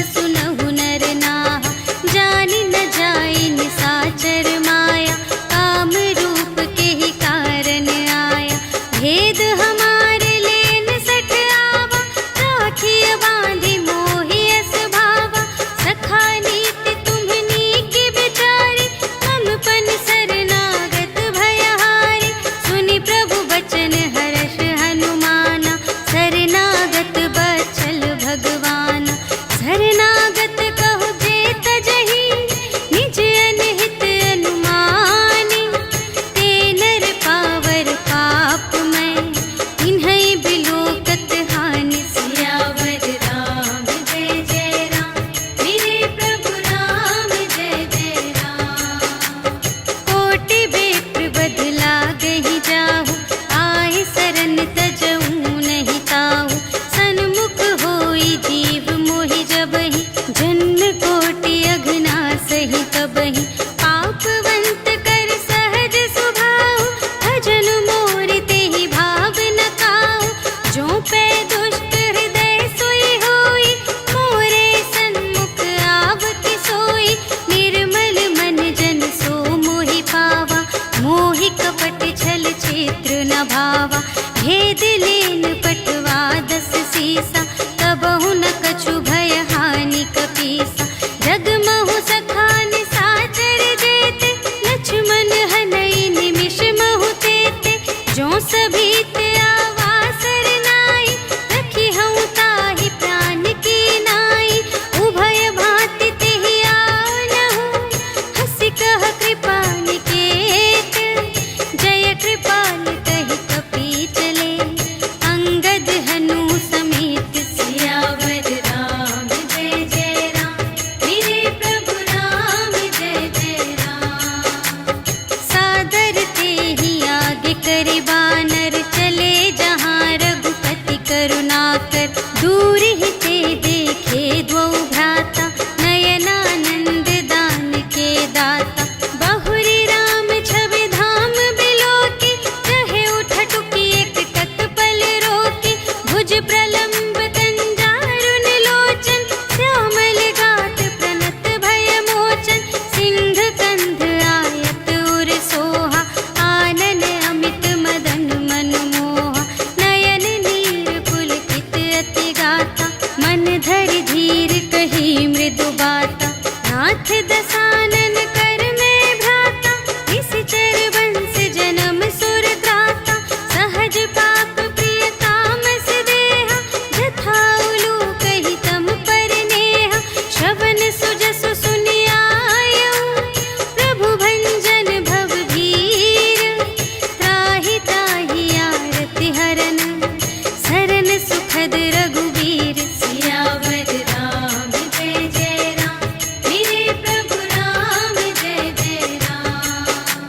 गावा। भेद लेन पटवा 10 सीसा, कबहु न कछु भय हानि कपीसा। जगमहु सखान साचर जेते, लक्ष्मण हनई निमिष महु तेते। जो सभी ते आवासर नाई, रखी हूँ ताहि प्राण की नाई। उभय भांति तेहि आनहु, हंसि कह कृपा निकेत। जय कृपाल कहि कपि चले, अंगद हनु समेत। सियावर राम जय जय राम, मेरे प्रभु राम जय जय राम। सादर तेहि आगे करि बानर, चले जहाँ रघुपति करुणाकर। दूर ही ते देखे द्वौ भ्राता, नयनानंद दान के दाता। बहुरी राम छवि धाम बिलोके, रहे उठ टुकी एक तत्पल रोके। भुज प्रलंब कंजारुन लोचन, श्यामल गात प्रणत भय मोचन। सिंध कंध आयत उर सोहा, आनन अमित मदन मनमोहा। नयन नीर पुलकित अति गाता, मन धरि धीर कही मृदु बाता। नाथ दसानन कर में भ्राता, निश्चर वंश जन्म सुर त्राता। सहज पाप प्रिय तामस देहा, जथा उलूक ही तम पर नेहा। श्रवण सुजसु सुनियायऊ, प्रभु भंजन भव भीर। त्राहि ताहि आरति हरन, सरन सुखद रघुबीर। सियावर राम जय जय राम, मेरे प्रभु राम जय जय राम।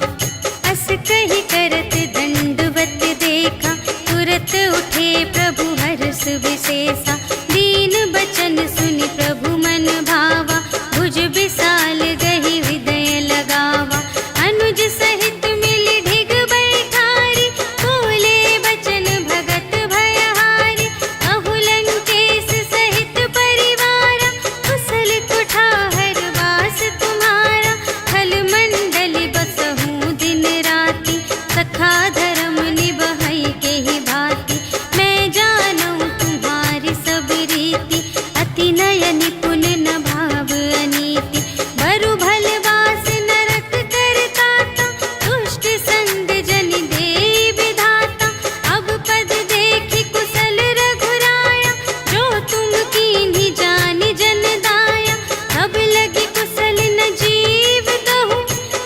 अस कहि करत दंडवत देखा, तुरत उठे प्रभु हर्ष विशेषा। दीन बचन सुनि प्रभु मन भावा, भुज विशाल गहि हृदय लगावा। अनुज सहित मिलि ढिग बैठारी, बोले बचन भगत भयहारी। कहु लंकेश सहित परिवारा, कुशल कुठार वास तुम्हारा। खल मंडल बसहु दिन राति, सखा धर्म निबहै केहि भांति। मैं जानऊँ तुम्हारी सब रीति, अति नय निपुण न भाव अनीति। बरु भल वास नरक करताता, दुष्ट संग जन देई विधाता। अब पद देखि कुशल रघुराया, जो तुम कीन्ही जानि जन दाया। अब लगी कुशल न जीव कहूँ,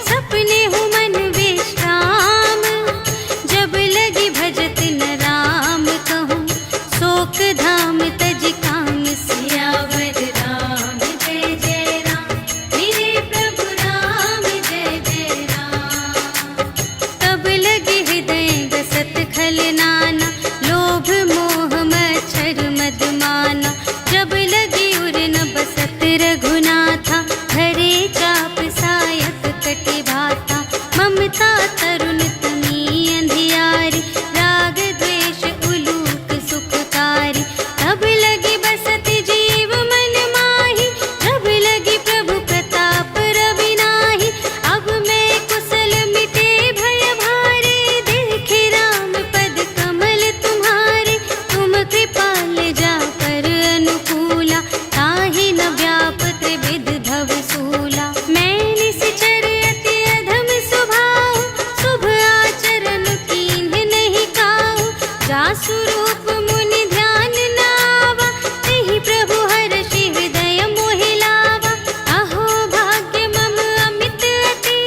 सपने हूँ मन विश्राम। जब लगी भजत न राम कहूँ, शोक धाम तज काम। सियावर राम जय जय राम, मेरे प्रभु राम जय जय राम। तब लगे हृदय गसत खल नाना, लोभ मोह मच्छर मद माना। जब लगी उर न बसत रघुनाथा, धरे चाप सायक कटि भाता। ममता तरुण तमी अंधियारी, राग द्वेष उलूक सुखकारी। तब लगी बसत जीव मन माही, जब लगी प्रभु प्रताप रवि नाही। अब मैं कुशल मिटे भय भारे, देखे राम पद कमल तुम्हारे। तुम कृपाल जा पर अनुकूला, ताहि न व्यापत विध भव सूला। मैं निश्चर अति अधम स्वभाव, शुभ आचरण कीन्ह नहीं काहू। जासु रूप मुनि ध्यान न आवा, तेहि प्रभु हर्षि हृदय मोहि लावा। अहो भाग्य मम अमित अति,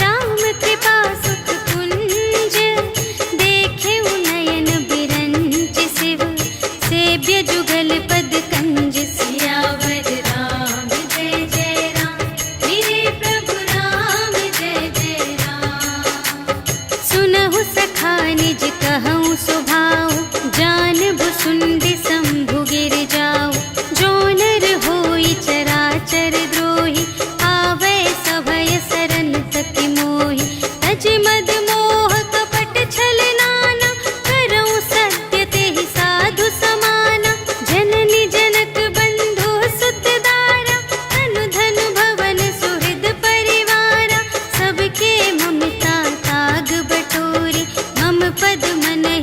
राम कृपा सुख कुंज। देखे नयन बिरंच शिव, सेव्य जुगल पद कंज। सियावर राम जय जय राम, मेरे प्रभु राम जय जय राम। सुनहु सखा निज कहऊँ सुभाऊ,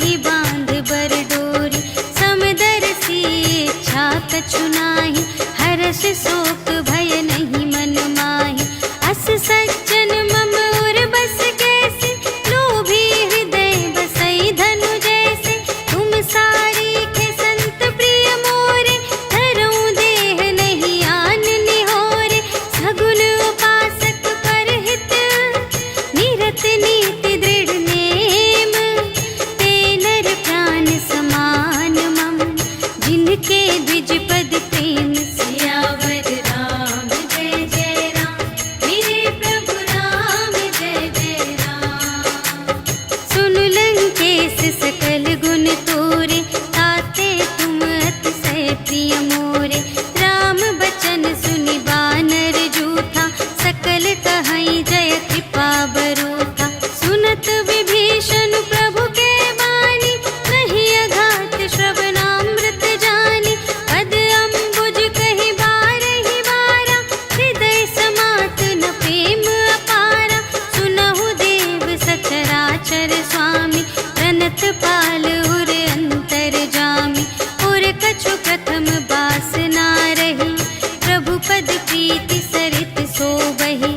कही बांध बर डोरी। समदर्शी इच्छा कछु नाही, हर्ष शोक भय नहीं मन माही। अस सज्जन मम उर बस कैसे, लोभी हृदय बसई धनु जैसे। तुम सारी के संत प्रिय मोरे, धरऊं देह नहीं आन निहोरे। सगुन उपासक परहित, निरत नीति दृढ़ नेम। ते नर प्राण समान मम, जिनके द्विज पद प्रेम। सियावर राम जय जय राम, मेरे प्रभु राम जय जय राम। सुन लंकेश सकल गुण तोरे, ताते तुम अतिशय प्रिय मोरे। राम बचन सुनि बानर जूठा, सकल कहई जय कृपा बरूठा। सुनत विभीषण प्रभु के बानी, नहीं अघात श्रवणामृत जानी। पद अम्बुज कहि बारहि बारा, हृदय समात न प्रेम अपारा। सुनहु देव सचराचर स्वामी, प्रणत पाल उर अंतर जामी। उर कछु प्रथम बासना रही, प्रभु पद प्रीति सरित सोबहि।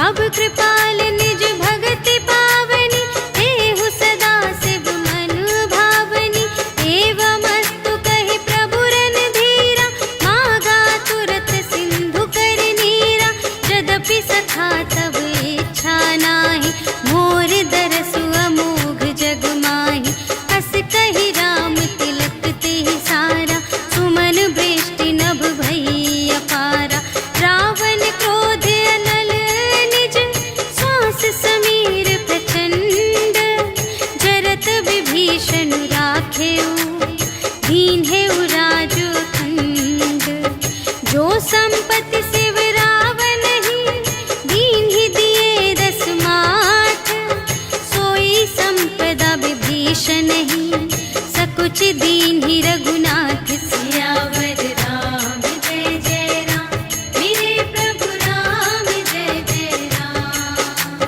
अब कृपाल निज भगति पावनी, देहु सदा शिव मन भावनी। एवमस्तु कहि प्रभु रणधीरा, मागा तुरत सिंधु कर नीरा। यद्यपि सखा तब इच्छा नाही, मोर दरसु अमोघ जग माही। अस कहि राम तिलक तेहि सारा, सुमन वृष्टि नभ भई अपारा। रावण क्रोध अनल निज, श्वास समीर प्रचंड। जरत विभीषण राखेउ, दीन्हेउ राजु खंड। जो संपत्ति शिव रावण ही, दीन्हि दिए दस माठ। सोई संपदा विभीषण ही, सकुच दीन्हि रघुनाथ। सियावर राम जय जय राम, मेरे प्रभु राम जय जय राम।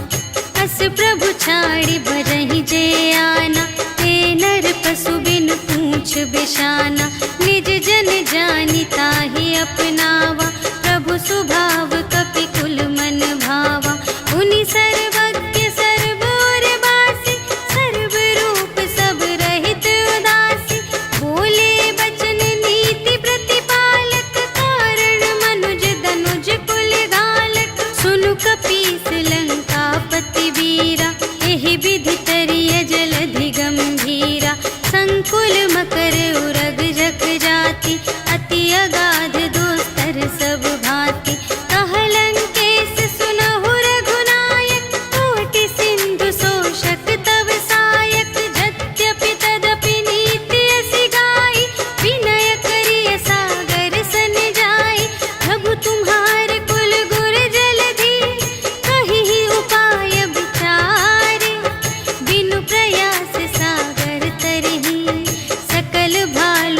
अस प्रभु छाड़ि भरहि जे आना, ते नर पशु बिन पूछ बिशाना। निज जन जानि ताहि अपनावा, प्रभु सुभाव कपि कुल मन भावा। उनि सर्वज्ञ सर्व और बासी, सर्व रूप सब रहित उदासी। बोले बचन नीति प्रतिपालक, कारण मनुज दनुज कुल घालक। सुनु कपीस लंकापति वीरा, एहि विधि तरिय जलधि गंभीरा। संकुल मकर उरग जख जाति, अति अगाध दोस्तर सब भांति। कह लंकेश सुनहु रघुनायक, कोटि सिंधु शोषक तव सायक। यद्यपि तदपि नीति असि गाई, विनय करिय सागर सन जाई। प्रभु तुम्हार कुल गुर जलधि, कहिहि उपाय विचारे। बिनु प्रयास सागर तरहि, सकल भालु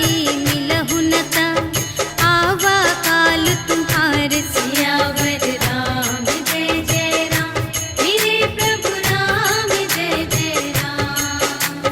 कोई मिलहु न ता, आवा काल तुम्हार सियावर राम जय जय राम, मेरे प्रभु राम जय जय राम।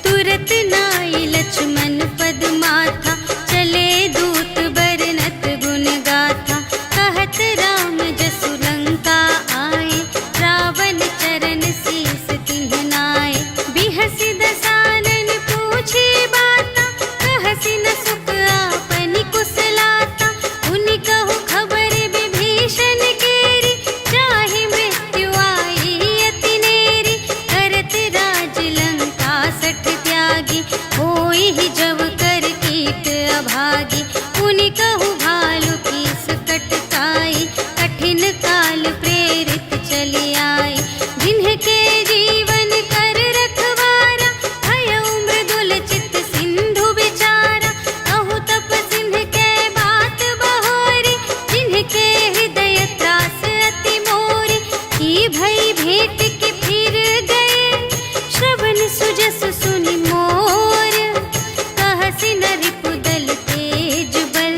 तुरत नाई लक्ष्मण पद माथा, चले दूत बरनत गुण गाथा, कहत राम जसु लंका आए, रावण चरण शीस तिन्ह नाए। बिहसि दसानन पूछे बाता, कहसि न सुख आपनि कुशलाता, उनि कहु खबर विभीषण केरी, जाहि मृत्यु आई अति नेरी। करत राज लंका सठ त्यागी, होई ही जब कर कीट अभागी। उनि कहु भालु की सकट काई, कठिन काल प्रेरित चली आई। जिन्हके जीवन कर रखवारा, भयउ मृदुल चित सिंधु विचारा। कहु तप सिंध के बात बहोरी, जिन्हके हृदय त्रास अति मोरी। की भई भेंट के फिर गए, श्रवण सुजस सुनि मोर। कहसि न रिपुदल तेज बल,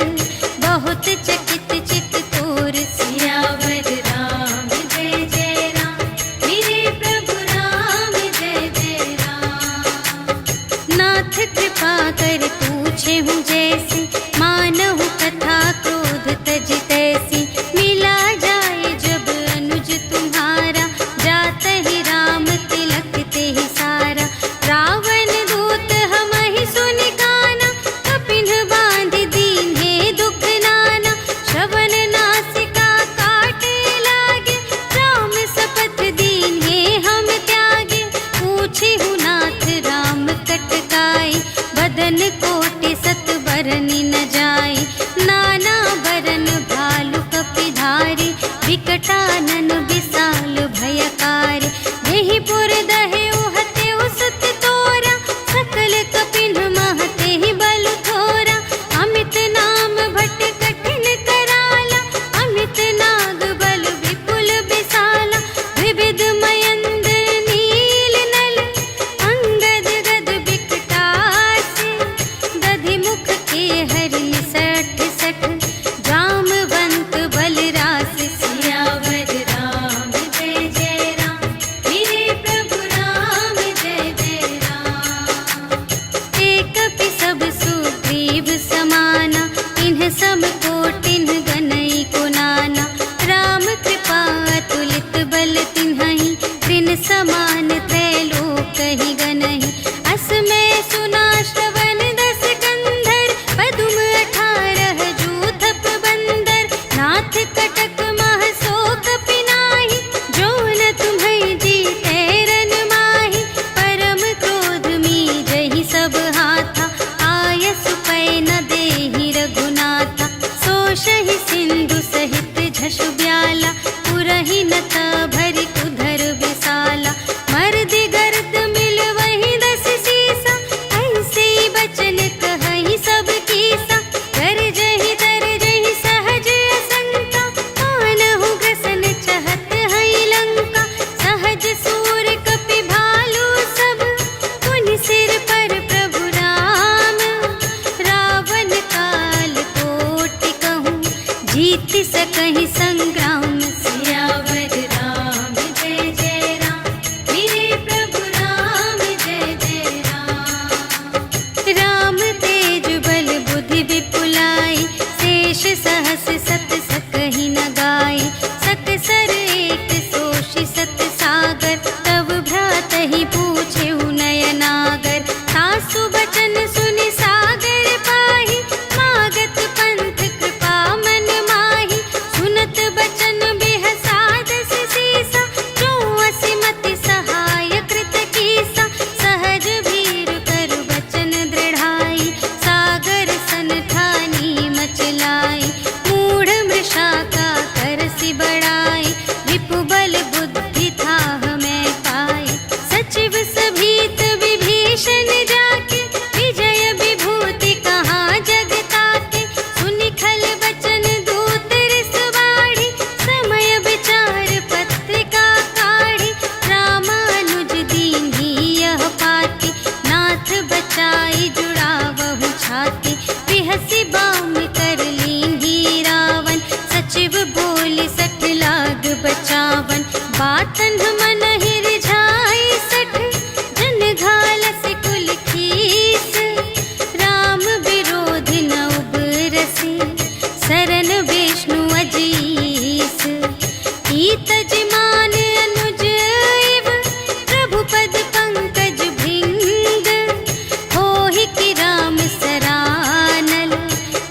बहुत चकित चित तोर। सियावर राम जय जय राम, मेरे प्रभु राम जय जय राम। नाथ कृपा कर पूछे हूँ जैसी, मानहु कथा क्रोध तज तैसी। मिला जाए जब अनुज तुम्हारा, जात ही राम तिलक ते ही सारा। रावण दूत हमहि सुनि काना, कपिन बांध दीन्हे दुख नाना। श्रवण नासिका काटे लागे, राम शपथ दीन्हे हम त्यागे। पूछे हूँ नाथ राम कटकाई, बदन कोटि सत बरनि न जाई। नाना बरन भालु कपिधारी, विकटानन विशाल भयकारी। देहि पुर दहेउ हतेउ सुत तोरा, सकल कपिन महते ही बल थोरा। अमित नाम भट कठिन कराला, अमित नाग बल विपुल विशाला। विविध मयंद्र नील नल, अंगद गद विकटासी। दधि मुख के हरि सठ सठ, जामवंत बलरास। सियावर राम जय जय राम, मेरे प्रभु राम जय जय राम। एक कपि सब सुग्रीव समाना, इन्ह सम कोटिन गनई को नाना। राम कृपा अतुलित बल तिन्हहि, त्रिन समान त्रैलोक ही गनहि। अस में सुना श्रवण दस कंधर, पदुम 18 जूथप बंदर। नाथ कटक मह सो कपि नाही, जो न तुम्है जीतै रन माही। परम क्रोध मीजहि सब हाथा, आयसु पै न देहि रघुनाथा। सोषहि सिंधु सहित झषु ब्याला, पुरहि न त भरि उधर विशाला। मर्दि गर्द मिल वही 10 सीसा, ऐसे बचन कहहि सब कीसा। गरजहि तरजहि सहज असंका, मानहु ग्रसन चहत हई लंका। सहज सूर कपि भालु सब, पुनि सिर पर प्रभु राम। रावण काल कोटि कहूँ, जीत सकहि संग्राम। सियावर राम जय जय राम, मेरे प्रभु राम जय जय राम। राम तेज बल बुद्धि विपुलाई, शेष सहस सत सकहि न गाई। सकसर एक सोषि सत सागर, तब भ्रातहि पूछेहु नयनागर। सासु बचन सुनि सागर पाहि, मागत पंथ कृपा मन माहि। सुन के बिहसी बाम कर लीन ही रावण सचिव बोली 60 लाग बचावन बातन मन हिर झाई 60 जन घालस कुल खीस राम विरोधी न उबरसी शरण विष्णु अजीस ईतजमान अनुज इव प्रभु पद पंकज भृंग होहि कि राम सरानल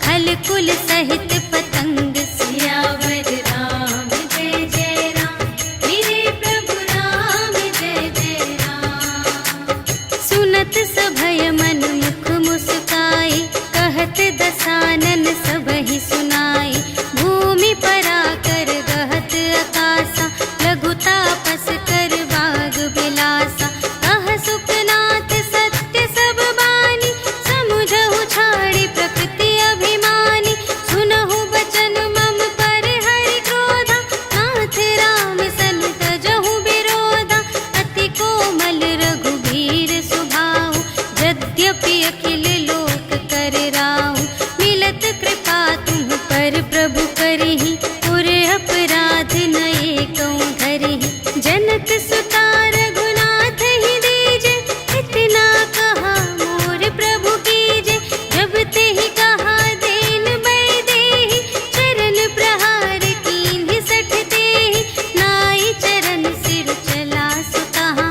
खल कुल सहित पतंग सियावर राम जय जय राम मेरे प्रभु राम जय जय राम। सुनत सभय मन मुख मुस्काई कहत दसानन सबहि सुनाई भूमि पराकर गहत आकाशा लघु तापस कर बाग बिलासा कह सुखनाथ सत्य सब बानी समुझहु छाड़ी प्रकृति अभिमानी सुनहु बचन मम पर हरि क्रोधा नाथ राम सन तजहु विरोधा अति कोमल रघुबीर सुभाऊ यद्यपि अखिल लोक कर राहु मिलत कृपा तुम पर प्रभु करहि पुर अपराध नये कऊँ धरहि जनक सुता रघुनाथ ही दीजे इतना कहा मोर प्रभु कीजे जब ते ही कहा देन बै देहि चरण प्रहार कीन्हि 60 तेहि नाई चरण सिर चला सुतहा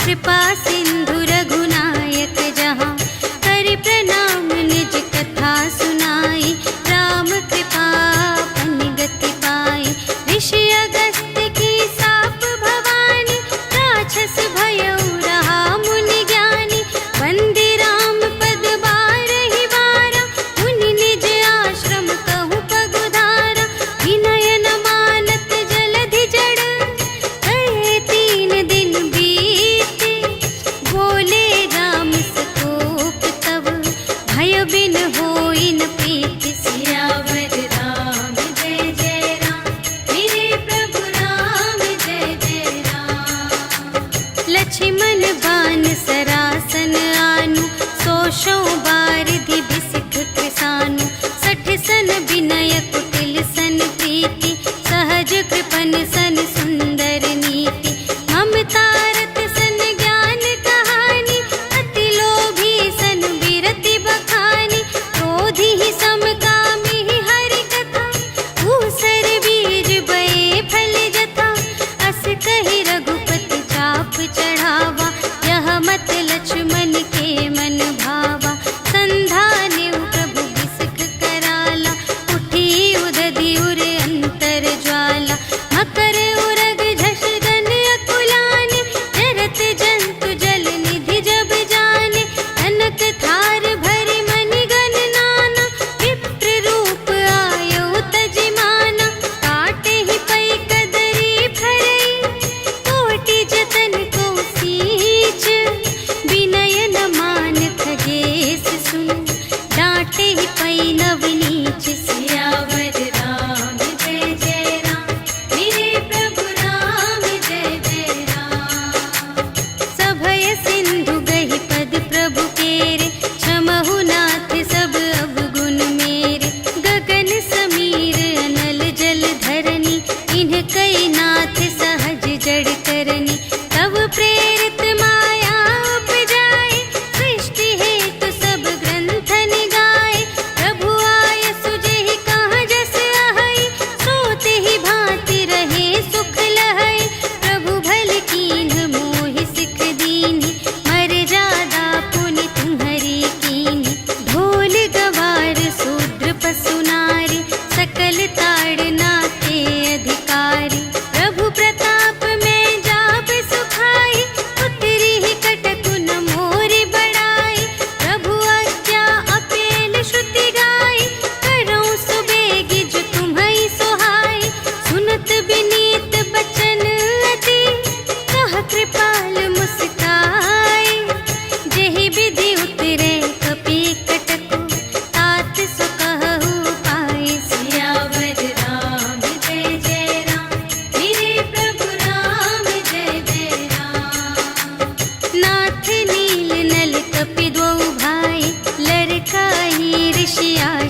कृपा सिंधु रघुनायक जहाँ करि प्रणाम निज कथा सुनाई राम कृपा पनिगत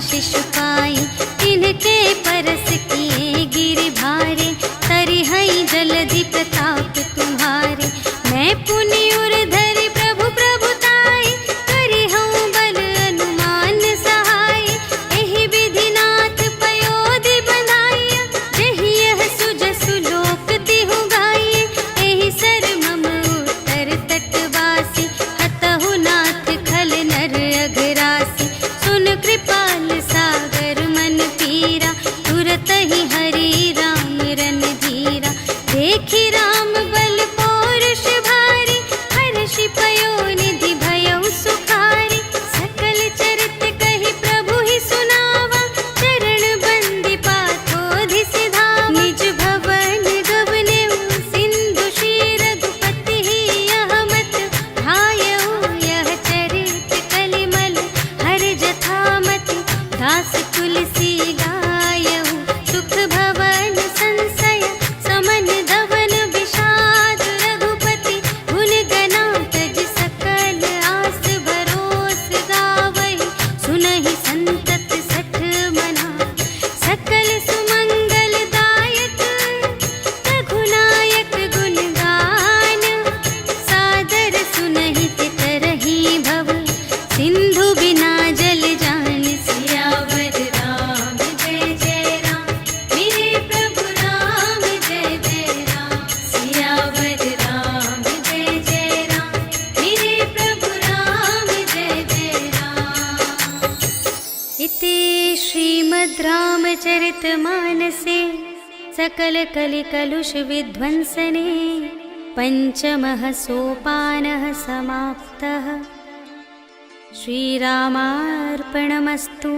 शिशुपाई, तिनके परस किए गिर भारे, तरिहई जलधि प्रताप तुम्हारे। मैं पुनि उर्धर प्रभु प्रभुताई, करिहऊँ बल अनुमान सहाय। एहि विधिनाथ पयोधि बंधाइया, जेहि यह सुजसु लोक तिहु गाइए। एहि सर मम उत्तर तटवासी, हतहु नाथ खल नर अघरासी। सुन कृपाल सागर मन पीरा, तुरत ही हरि राम रन धीरा। देखि राम बल पौरुष भारी, हर्षि पयोनिधि भयउ सुखारी। सकल चरित कहि प्रभु ही सुनावा, चरण बंदी पाथोधि सिधावा। निज भवन गवनेउ सिंधु श्री रघुपति ही, यह मत भायउ यह चरित कलिमल हर जथामति। दास तुलसी गायउ सुख भवन संशय, समन धवन विषाद रघुपति। भुल गना तज सकल आस भरोस गावहि, सुनहि संतत सठ मना। सकल सुमंगल दायक रघुनायक गुण गान, सादर सुनहि तितरहि भव, सिंधु बिना जल जान। सियावर राम जय जय राम, मेरे प्रभु राम जय जय राम। सियावर राम जय जय राम, मेरे प्रभु राम जय जय राम। इति श्रीमद् रामचरितमानसे सकल कलिकलुष विध्वंसने, पंचमः सोपानः समाप्तः। श्रीरामार्पणमस्तु।